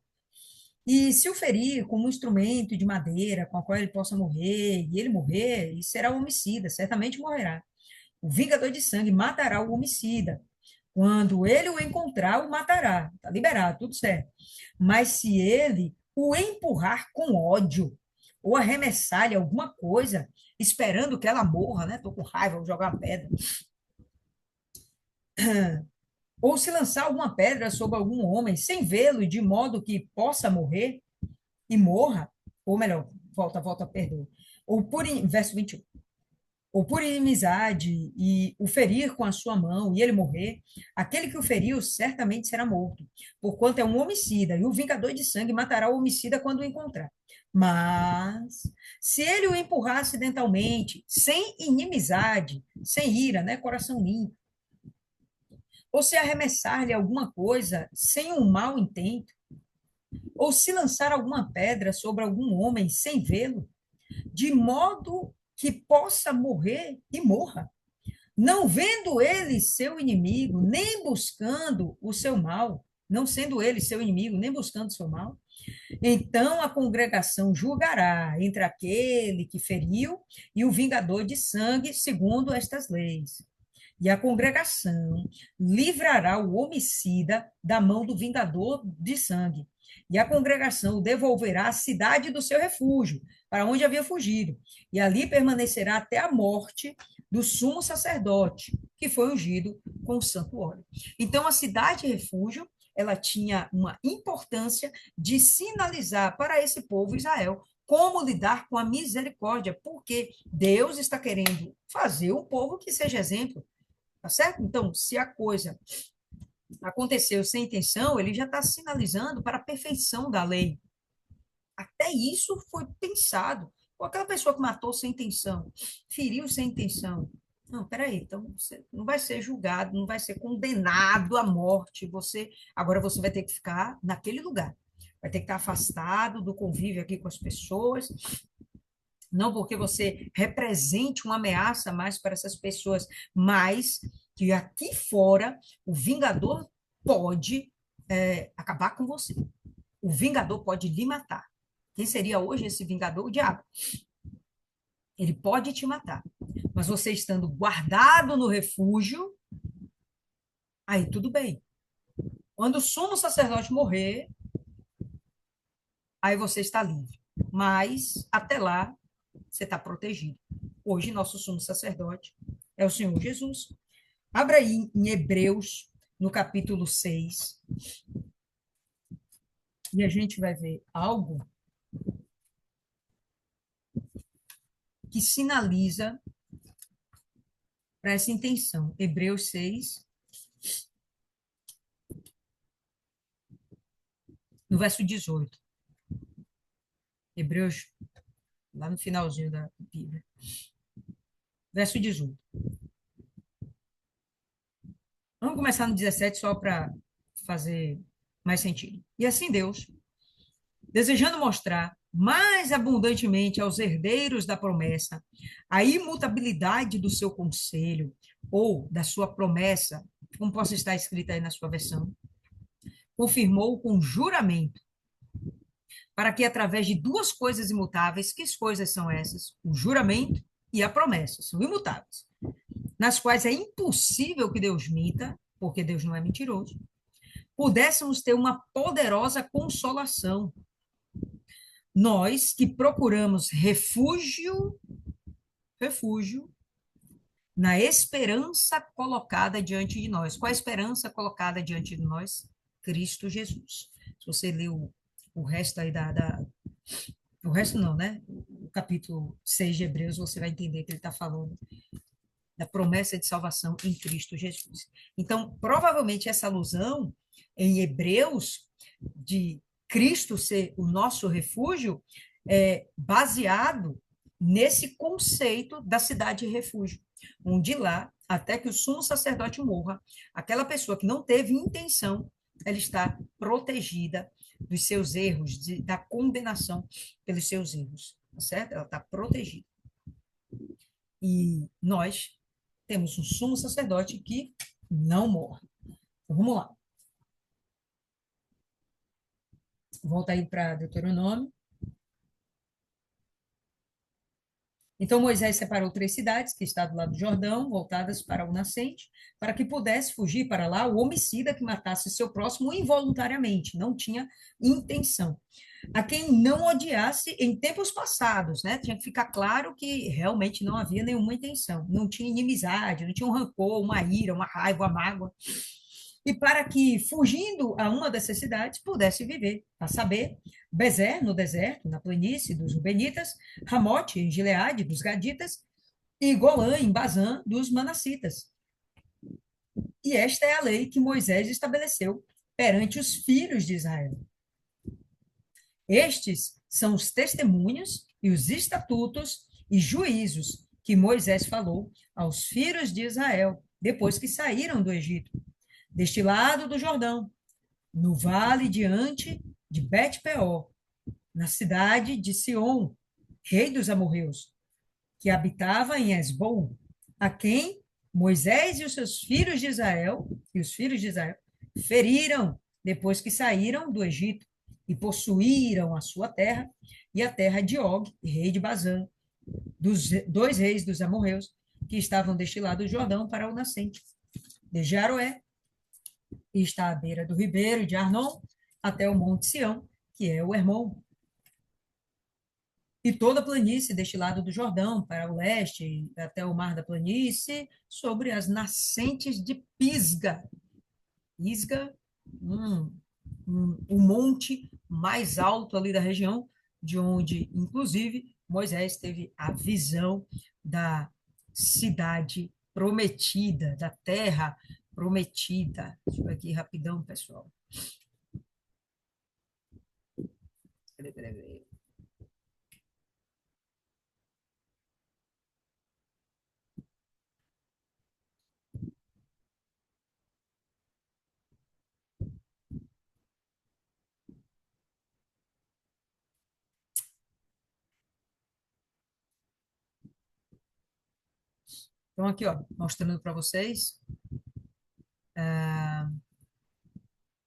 E se o ferir com um instrumento de madeira com a qual ele possa morrer, e ele morrer, e será um homicida, certamente morrerá. O vingador de sangue matará o homicida. Quando ele o encontrar, o matará. Está liberado, tudo certo. Mas se ele o empurrar com ódio, ou arremessar-lhe alguma coisa, esperando que ela morra, né? Estou com raiva, vou jogar uma pedra. Ou se lançar alguma pedra sobre algum homem, sem vê-lo, de modo que possa morrer e morra, ou melhor, volta, perdoe. Ou verso 21. Ou por inimizade e o ferir com a sua mão e ele morrer, aquele que o feriu certamente será morto, porquanto é um homicida, e o vingador de sangue matará o homicida quando o encontrar. Mas, se ele o empurrar acidentalmente, sem inimizade, sem ira, né, coração limpo, ou se arremessar-lhe alguma coisa sem um mau intento, ou se lançar alguma pedra sobre algum homem sem vê-lo, de modo que possa morrer e morra, não vendo ele seu inimigo, nem buscando o seu mal, não sendo ele seu inimigo, nem buscando o seu mal, então a congregação julgará entre aquele que feriu e o vingador de sangue, segundo estas leis. E a congregação livrará o homicida da mão do vingador de sangue. E a congregação o devolverá à cidade do seu refúgio, para onde havia fugido. E ali permanecerá até a morte do sumo sacerdote, que foi ungido com o santo óleo. Então, a cidade refúgio, ela tinha uma importância de sinalizar para esse povo Israel como lidar com a misericórdia, porque Deus está querendo fazer um povo que seja exemplo. Tá certo? Então, se a coisa aconteceu sem intenção, ele já está sinalizando para a perfeição da lei. Até isso foi pensado. Ou aquela pessoa que matou sem intenção, feriu sem intenção. Não, peraí, então você não vai ser julgado, não vai ser condenado à morte. Agora você vai ter que ficar naquele lugar. Vai ter que estar afastado do convívio aqui com as pessoas, não porque você represente uma ameaça mais para essas pessoas, mas que aqui fora o vingador pode acabar com você. O vingador pode lhe matar. Quem seria hoje esse vingador? O diabo. Ele pode te matar. Mas você estando guardado no refúgio, aí tudo bem. Quando o sumo sacerdote morrer, aí você está livre. Mas, até lá, você está protegido. Hoje, nosso sumo sacerdote é o Senhor Jesus. Abra aí em Hebreus, no capítulo 6, e a gente vai ver algo que sinaliza para essa intenção. Hebreus 6, no verso 18. Hebreus, lá no finalzinho da Bíblia. Verso 18. Vamos começar no 17 só para fazer mais sentido. E assim Deus, desejando mostrar mais abundantemente aos herdeiros da promessa a imutabilidade do seu conselho ou da sua promessa, como possa estar escrita aí na sua versão, confirmou com juramento, para que através de duas coisas imutáveis, que coisas são essas? O juramento e a promessa, são imutáveis, nas quais é impossível que Deus minta, porque Deus não é mentiroso, pudéssemos ter uma poderosa consolação. Nós que procuramos refúgio na esperança colocada diante de nós. Qual a esperança colocada diante de nós? Cristo Jesus. Se você ler o resto aí o resto não, né? O capítulo 6 de Hebreus, você vai entender que ele está falando da promessa de salvação em Cristo Jesus. Então, provavelmente essa alusão em Hebreus de Cristo ser o nosso refúgio é baseado nesse conceito da cidade refúgio, onde lá, até que o sumo sacerdote morra, aquela pessoa que não teve intenção, ela está protegida dos seus erros, da condenação pelos seus erros, tá certo? Ela está protegida. E nós temos um sumo sacerdote que não morre. Então, vamos lá. Volta aí para Deuteronômio. Então Moisés separou 3 cidades que estavam do lado do Jordão, voltadas para o nascente, para que pudesse fugir para lá o homicida que matasse seu próximo involuntariamente, não tinha intenção. A quem não odiasse em tempos passados, né? Tinha que ficar claro que realmente não havia nenhuma intenção, não tinha inimizade, não tinha um rancor, uma ira, uma raiva, uma mágoa. E para que, fugindo a uma dessas cidades, pudesse viver, a saber, Bezer, no deserto, na planície dos Rubenitas, Ramote, em Gileade, dos Gaditas, e Golã, em Bazã, dos Manassitas. E esta é a lei que Moisés estabeleceu perante os filhos de Israel. Estes são os testemunhos e os estatutos e juízos que Moisés falou aos filhos de Israel, depois que saíram do Egito, deste lado do Jordão, no vale diante de Bet-peor, na cidade de Sion, rei dos amorreus, que habitava em Esbom, a quem Moisés e os seus filhos de Israel, e os filhos de Israel, feriram depois que saíram do Egito e possuíram a sua terra e a terra de Og, rei de Bazã, dos 2 reis dos amorreus, que estavam deste lado do Jordão para o nascente, de Jaroé, e está à beira do ribeiro de Arnon, até o Monte Sião, que é o Hermon, e toda a planície deste lado do Jordão, para o leste, até o mar da planície, sobre as nascentes de Pisga. Pisga, o monte mais alto ali da região, de onde, inclusive, Moisés teve a visão da cidade prometida, da terra prometida. Deixa eu ver aqui rapidão, pessoal. Peraí. Então, aqui, ó, mostrando para vocês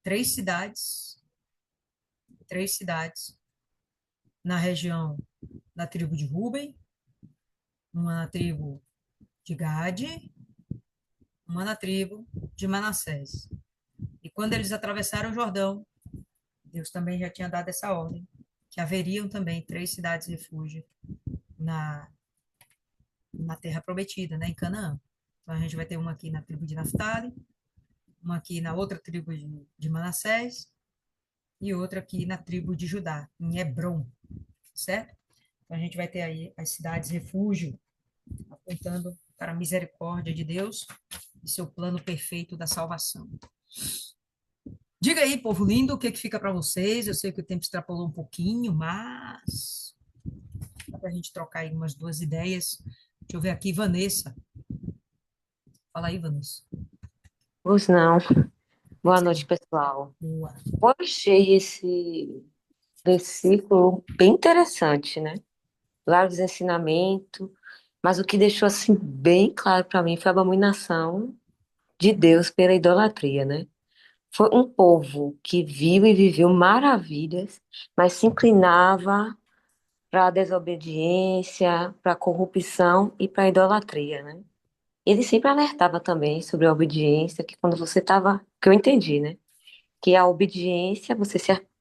3 cidades, 3 cidades na região da tribo de Ruben, uma na tribo de Gade, uma na tribo de Manassés. E quando eles atravessaram o Jordão, Deus também já tinha dado essa ordem, que haveriam também 3 cidades-refúgio na terra prometida, né, em Canaã. Então a gente vai ter uma aqui na tribo de Naftali, uma aqui na outra tribo de Manassés e outra aqui na tribo de Judá, em Hebron, certo? Então a gente vai ter aí as cidades-refúgio, apontando para a misericórdia de Deus e seu plano perfeito da salvação. Diga aí, povo lindo, o que que fica para vocês? Eu sei que o tempo extrapolou um pouquinho, mas dá para a gente trocar aí umas 2 ideias. Deixa eu ver aqui, Vanessa. Fala aí, Vanessa. Pois não. O que que Boa você noite, acha? pessoal. Boa. Eu achei esse versículo bem interessante, né? Vários ensinamentos, mas o que deixou assim bem claro para mim foi a abominação de Deus pela idolatria, né? Foi um povo que viu e viveu maravilhas, mas se inclinava para a desobediência, para a corrupção e para a idolatria, né? Ele sempre alertava também sobre a obediência, que quando você estava, que eu entendi, né? Que a obediência,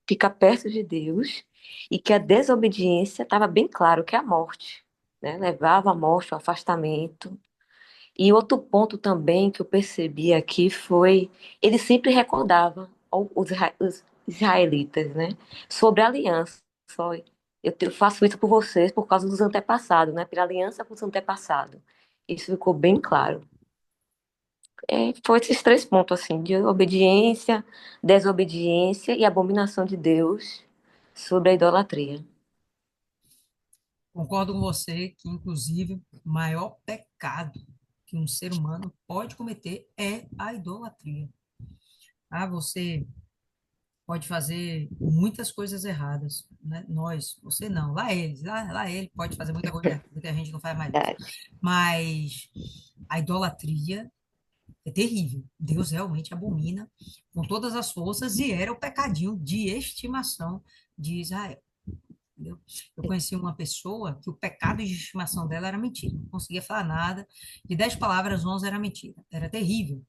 fica perto de Deus, e que a desobediência estava bem claro que é a morte, né? Levava à morte, ao afastamento. E outro ponto também que eu percebi aqui foi, ele sempre recordava os israelitas, né? Sobre a aliança. Só, eu faço isso por vocês por causa dos antepassados, né? Pela aliança com os antepassados. Isso ficou bem claro. Foi esses três pontos, assim, de obediência, desobediência e abominação de Deus sobre a idolatria. Concordo com você que, inclusive, o maior pecado que um ser humano pode cometer é a idolatria. Ah, você pode fazer muitas coisas erradas, né? Nós, você não, lá eles, lá ele pode fazer muita coisa errada, que a gente não faz mais nada. Verdade. Mas a idolatria é terrível. Deus realmente abomina com todas as forças e era o pecadinho de estimação de Israel. Entendeu? Eu conheci uma pessoa que o pecado de estimação dela era mentira, não conseguia falar nada, de 10 palavras, 11 era mentira, era terrível,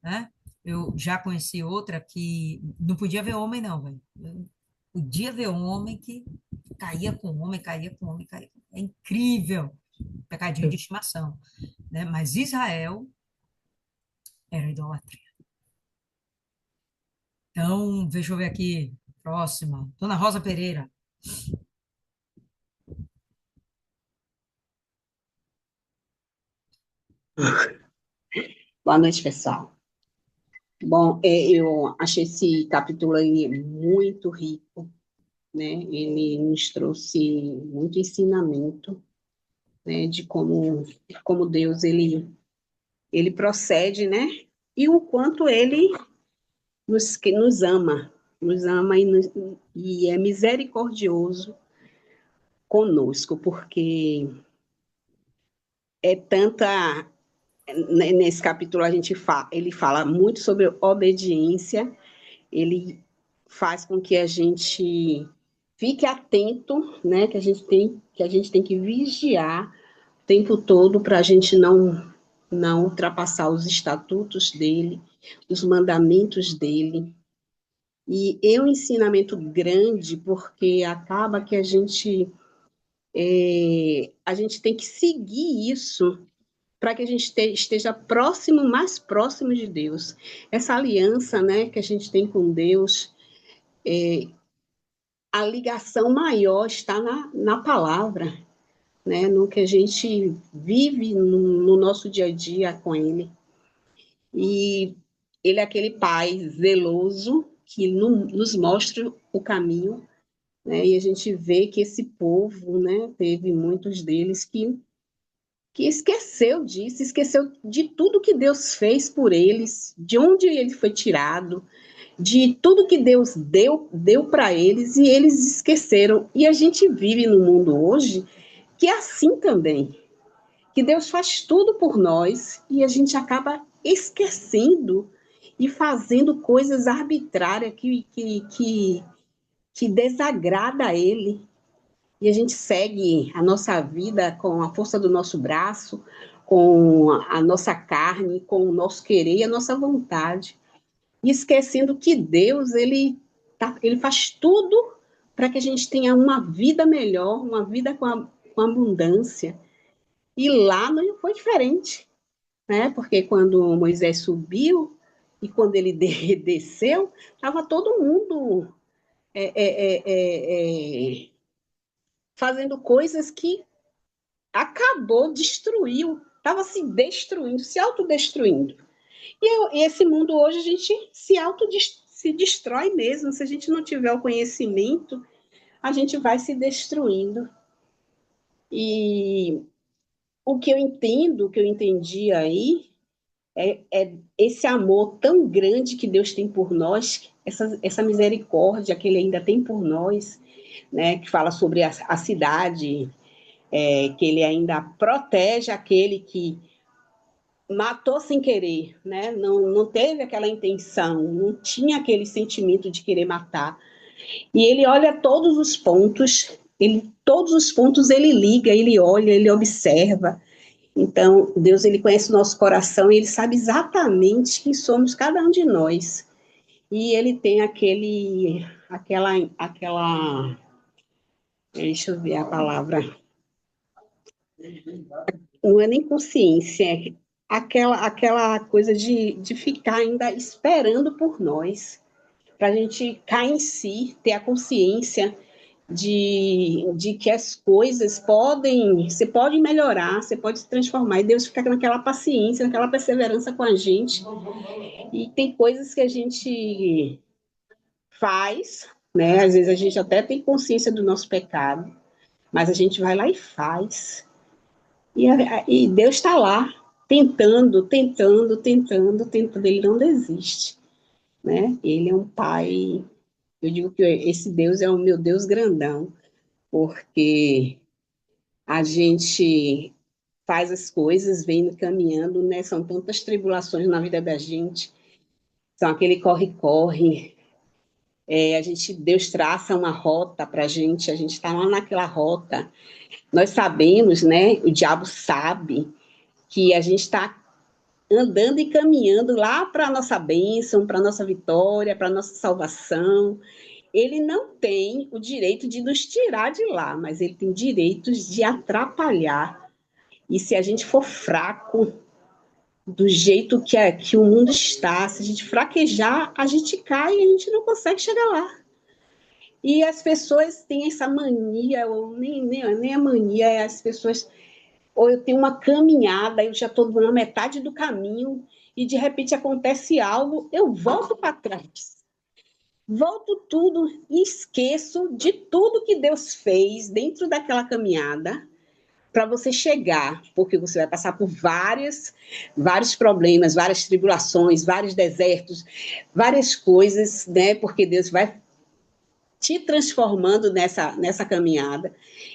né? Eu já conheci outra que não podia ver homem, não, velho. Podia ver homem que caía com homem, caía com homem, caía com... É incrível, pecadinho de estimação, né? Mas Israel era idolatria. Então, deixa eu ver aqui, próxima. Dona Rosa Pereira. Boa noite, pessoal. Bom, eu achei esse capítulo aí muito rico, né? Ele nos trouxe muito ensinamento, né? De como Deus ele procede, né? E o quanto ele que nos ama e é misericordioso conosco, porque é tanta nesse capítulo ele fala muito sobre obediência. Ele faz com que a gente fique atento, né? Que a gente tem que vigiar o tempo todo para a gente não ultrapassar os estatutos dele, os mandamentos dele. E é um ensinamento grande, porque acaba que a gente tem que seguir isso para que a gente esteja próximo, mais próximo de Deus. Essa aliança, né, que a gente tem com Deus, a ligação maior está na palavra, né, no que a gente vive no nosso dia a dia com Ele. E Ele é aquele Pai zeloso que nos mostra o caminho, né, e a gente vê que esse povo, né, teve muitos deles que esqueceu disso, esqueceu de tudo que Deus fez por eles, de onde ele foi tirado, de tudo que Deus deu para eles, e eles esqueceram. E a gente vive no mundo hoje que é assim também, que Deus faz tudo por nós e a gente acaba esquecendo e fazendo coisas arbitrárias que desagrada a Ele. E a gente segue a nossa vida com a força do nosso braço, com a nossa carne, com o nosso querer e a nossa vontade, e esquecendo que Deus, ele faz tudo para que a gente tenha uma vida melhor, uma vida com abundância. E lá não foi diferente, né? Porque quando Moisés subiu e quando ele desceu, estava todo mundo fazendo coisas que destruiu, estava se destruindo, se autodestruindo. E esse mundo hoje a gente se destrói mesmo. Se a gente não tiver o conhecimento, a gente vai se destruindo. E o que eu entendo, o que eu entendi aí, é esse amor tão grande que Deus tem por nós, essa misericórdia que Ele ainda tem por nós, né? Que fala sobre a cidade, que Ele ainda protege aquele que matou sem querer, né? Não teve aquela intenção, não tinha aquele sentimento de querer matar. E ele olha todos os pontos ele liga, ele olha, ele observa. Então, Deus, ele conhece o nosso coração e ele sabe exatamente quem somos cada um de nós. E ele tem deixa eu ver a palavra, não é nem consciência, é aquela coisa de ficar ainda esperando por nós, para a gente cair em si, ter a consciência de que as coisas podem, você pode melhorar, você pode se transformar, e Deus fica naquela paciência, naquela perseverança com a gente, e tem coisas que a gente faz, né? Às vezes a gente até tem consciência do nosso pecado, mas a gente vai lá e faz, e Deus está lá, tentando, tentando, tentando, tentando, ele não desiste, né? Ele é um pai, eu digo que esse Deus é o meu Deus grandão, porque a gente faz as coisas, vem caminhando, né? São tantas tribulações na vida da gente, são aquele corre-corre, Deus traça uma rota para a gente está lá naquela rota, nós sabemos, né? O diabo sabe que a gente está andando e caminhando lá para a nossa bênção, para a nossa vitória, para a nossa salvação. Ele não tem o direito de nos tirar de lá, mas ele tem direitos de atrapalhar. E se a gente for fraco, do jeito que o mundo está, se a gente fraquejar, a gente cai e a gente não consegue chegar lá. E as pessoas têm essa mania, ou nem a mania, as pessoas, ou eu tenho uma caminhada, eu já estou na metade do caminho, e de repente acontece algo, eu volto para trás. Volto tudo e esqueço de tudo que Deus fez dentro daquela caminhada, para você chegar, porque você vai passar por vários problemas, várias tribulações, vários desertos, várias coisas, né? Porque Deus vai te transformando nessa caminhada.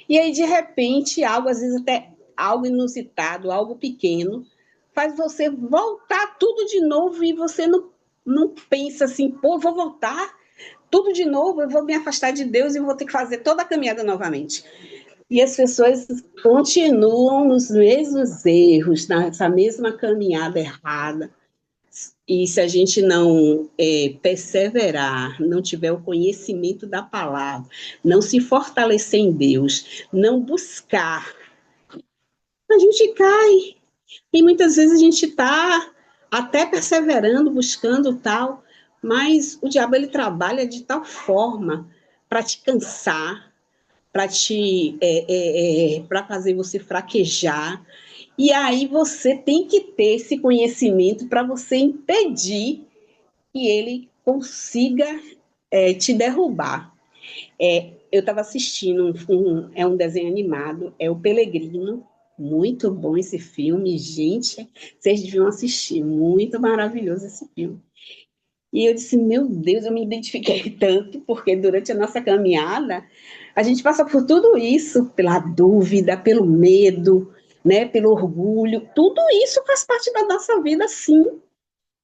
E aí, de repente, algo, às vezes até algo inusitado, algo pequeno, faz você voltar tudo de novo e você não pensa assim, pô, vou voltar tudo de novo, eu vou me afastar de Deus e vou ter que fazer toda a caminhada novamente. E as pessoas continuam nos mesmos erros, nessa mesma caminhada errada. E se a gente não perseverar, não tiver o conhecimento da palavra, não se fortalecer em Deus, não buscar, a gente cai. E muitas vezes a gente está até perseverando, buscando tal, mas o diabo ele trabalha de tal forma para te cansar, para fazer você fraquejar. E aí você tem que ter esse conhecimento para você impedir que ele consiga te derrubar. Eu estava assistindo um desenho animado, é o Pelegrino, muito bom esse filme, gente, vocês deviam assistir, muito maravilhoso esse filme. E eu disse, meu Deus, eu me identifiquei tanto, porque durante a nossa caminhada, a gente passa por tudo isso, pela dúvida, pelo medo, né, pelo orgulho, tudo isso faz parte da nossa vida, sim,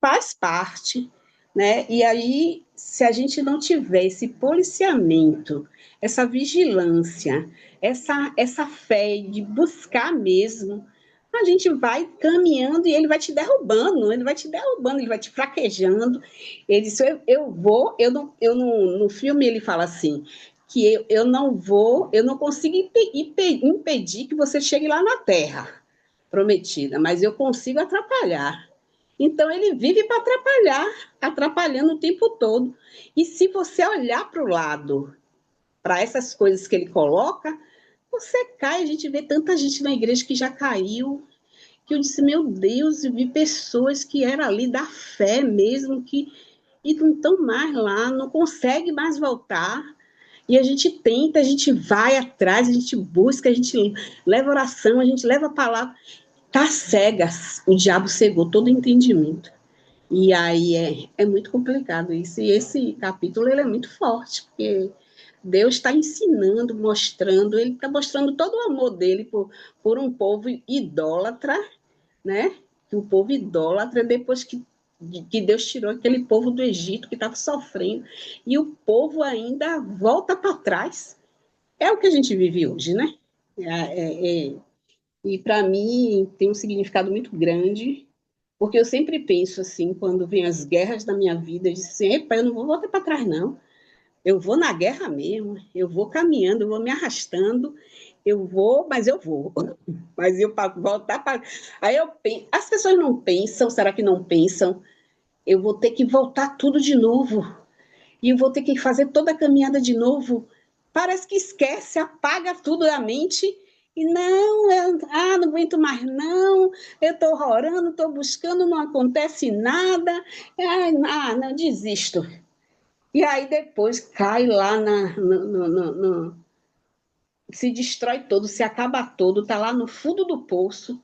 faz parte, né? E aí, se a gente não tiver esse policiamento, essa vigilância, essa fé de buscar mesmo, a gente vai caminhando e ele vai te derrubando, ele vai te fraquejando. Ele disse, eu vou, eu não, no filme ele fala assim, que eu não vou, eu não consigo impedir que você chegue lá na terra prometida, mas eu consigo atrapalhar. Então, ele vive para atrapalhar, atrapalhando o tempo todo. E se você olhar para o lado, para essas coisas que ele coloca, você cai. A gente vê tanta gente na igreja que já caiu, que eu disse, meu Deus, eu vi pessoas que eram ali da fé mesmo, que e não estão mais lá, não consegue mais voltar. E a gente tenta, a gente vai atrás, a gente busca, a gente leva oração, a gente leva a palavra. Tá cegas, o diabo cegou todo o entendimento. E aí é muito complicado isso. E esse capítulo ele é muito forte, porque Deus está ensinando, mostrando, ele está mostrando todo o amor dele por um povo idólatra, né? O povo idólatra, depois que Deus tirou aquele povo do Egito que estava sofrendo, e o povo ainda volta para trás. É o que a gente vive hoje, né? E para mim tem um significado muito grande, porque eu sempre penso assim, quando vem as guerras da minha vida, eu disse assim, epa, eu não vou voltar para trás, não. Eu vou na guerra mesmo, eu vou caminhando, eu vou me arrastando, eu vou, mas eu vou. Mas eu para voltar para. Aí eu penso, as pessoas não pensam, será que não pensam? Eu vou ter que voltar tudo de novo. E eu vou ter que fazer toda a caminhada de novo. parece que esquece, apaga tudo da mente e não, não aguento mais não, eu estou orando, estou buscando, não acontece nada, não, desisto. E aí depois cai lá se destrói todo, se acaba todo, está lá no fundo do poço,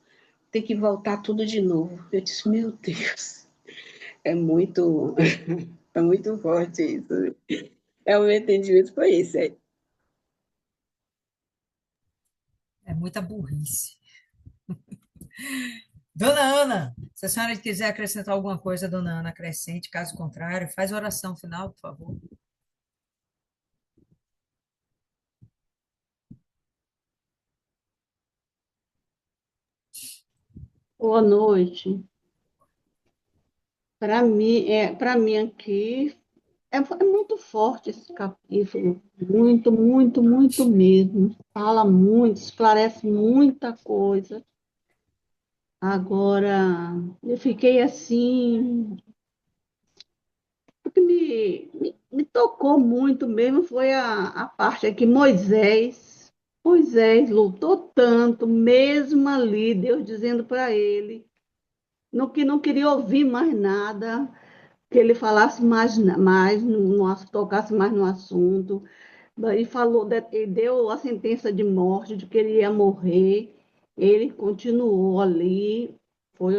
tem que voltar tudo de novo. Eu disse, meu Deus, é muito, é muito forte isso. O meu entendimento foi esse. É muita burrice. Dona Ana, se a senhora quiser acrescentar alguma coisa, dona Ana, acrescente. Caso contrário, faz a oração final, por favor. Boa noite. Para mim aqui é muito forte esse capítulo, muito, muito, muito mesmo. Fala muito, esclarece muita coisa. Agora, eu fiquei assim, o que me tocou muito mesmo foi a parte aqui, Moisés lutou tanto, mesmo ali, Deus dizendo para ele, no que não queria ouvir mais nada, que ele falasse mais tocasse mais no assunto. Daí ele deu a sentença de morte, de que ele ia morrer. Ele continuou ali,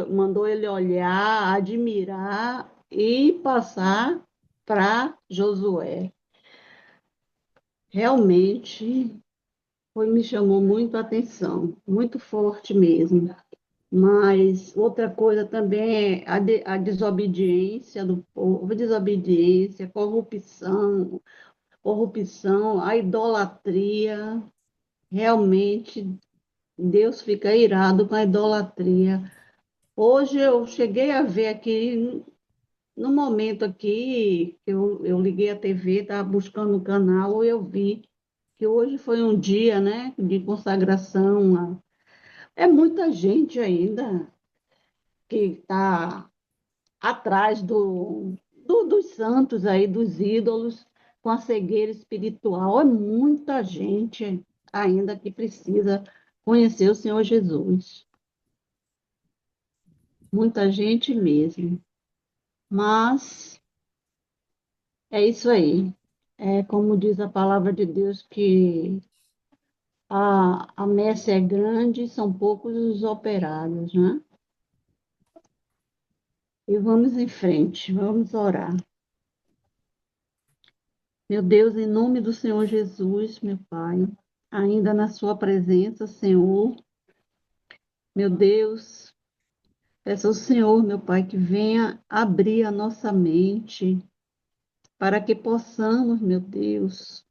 mandou ele olhar, admirar e passar para Josué. Realmente me chamou muito a atenção, muito forte mesmo. Mas outra coisa também é a desobediência do povo, desobediência, corrupção, a idolatria. Realmente, Deus fica irado com a idolatria. Hoje eu cheguei a ver aqui, no momento aqui, que eu liguei a TV, estava buscando o canal, eu vi que hoje foi um dia, né, de consagração. É muita gente ainda que está atrás dos santos aí, dos ídolos, com a cegueira espiritual. É muita gente ainda que precisa conhecer o Senhor Jesus. Muita gente mesmo. Mas é isso aí. É como diz a palavra de Deus, que a messe é grande, são poucos os operários, né? E vamos em frente, vamos orar. Meu Deus, em nome do Senhor Jesus, meu Pai, ainda na Sua presença, Senhor, meu Deus, peço ao Senhor, meu Pai, que venha abrir a nossa mente para que possamos, meu Deus,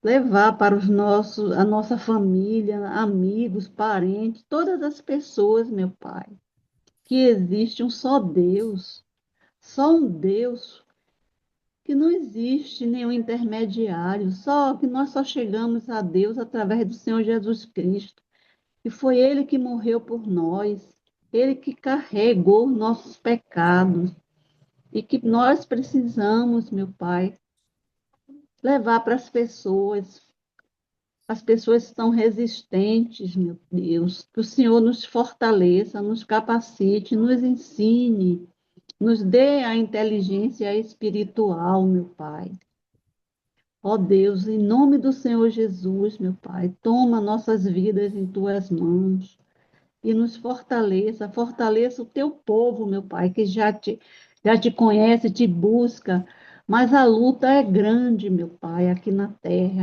levar para a nossa família, amigos, parentes, todas as pessoas, meu Pai, que existe um só um Deus, que não existe nenhum intermediário, só que nós só chegamos a Deus através do Senhor Jesus Cristo. E foi Ele que morreu por nós, Ele que carregou nossos pecados, e que nós precisamos, meu Pai, levar para as pessoas estão resistentes, meu Deus, que o Senhor nos fortaleça, nos capacite, nos ensine, nos dê a inteligência espiritual, meu Pai. Ó Deus, em nome do Senhor Jesus, meu Pai, toma nossas vidas em tuas mãos e nos fortaleça o teu povo, meu Pai, que já te conhece, te busca, mas a luta é grande, meu Pai, aqui na terra,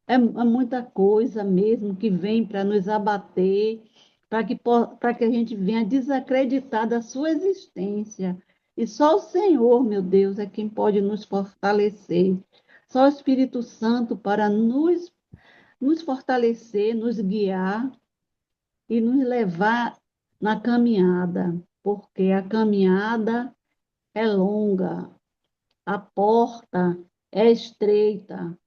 é muita coisa mesmo que vem para nos abater, para que a gente venha desacreditar da sua existência. E só o Senhor, meu Deus, é quem pode nos fortalecer. Só o Espírito Santo para nos fortalecer, nos guiar e nos levar na caminhada, porque a caminhada é longa, a porta é estreita,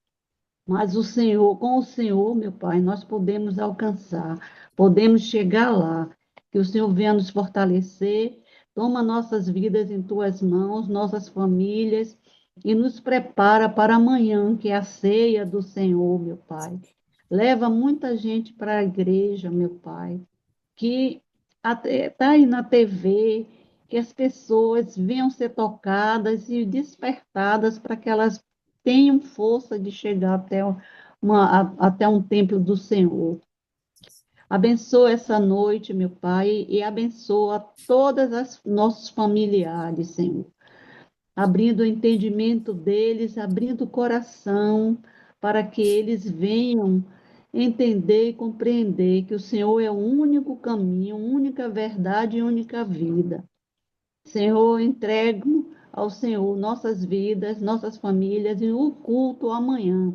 mas com o Senhor, meu Pai, nós podemos alcançar, podemos chegar lá. Que o Senhor venha nos fortalecer, toma nossas vidas em tuas mãos, nossas famílias, e nos prepara para amanhã, que é a ceia do Senhor, meu Pai. Leva muita gente para a igreja, meu Pai, que está aí na TV, que as pessoas venham ser tocadas e despertadas para que elas tenham força de chegar até um templo do Senhor. Abençoa essa noite, meu Pai, e abençoa todas as nossos familiares, Senhor, abrindo o entendimento deles, abrindo o coração, para que eles venham entender e compreender que o Senhor é o único caminho, única verdade e única vida. Senhor, entrego ao Senhor nossas vidas, nossas famílias e o culto amanhã.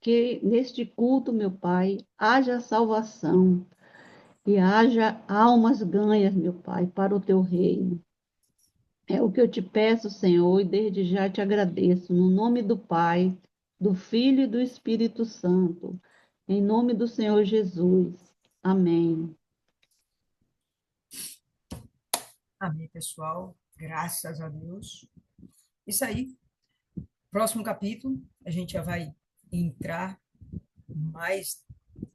Que neste culto, meu Pai, haja salvação e haja almas ganhas, meu Pai, para o teu reino. É o que eu te peço, Senhor, e desde já te agradeço, no nome do Pai, do Filho e do Espírito Santo, em nome do Senhor Jesus. Amém. Amém, pessoal. Graças a Deus. Isso aí. Próximo capítulo, a gente já vai entrar mais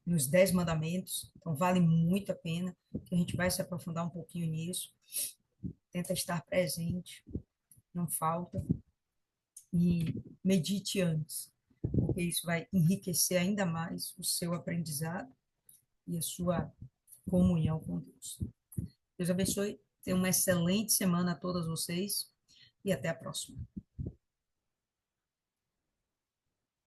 nos 10 mandamentos. Então, vale muito a pena, que a gente vai se aprofundar um pouquinho nisso. Tenta estar presente, não falta. E medite antes, porque isso vai enriquecer ainda mais o seu aprendizado e a sua comunhão com Deus. Deus abençoe. Tenha uma excelente semana a todas vocês e até a próxima.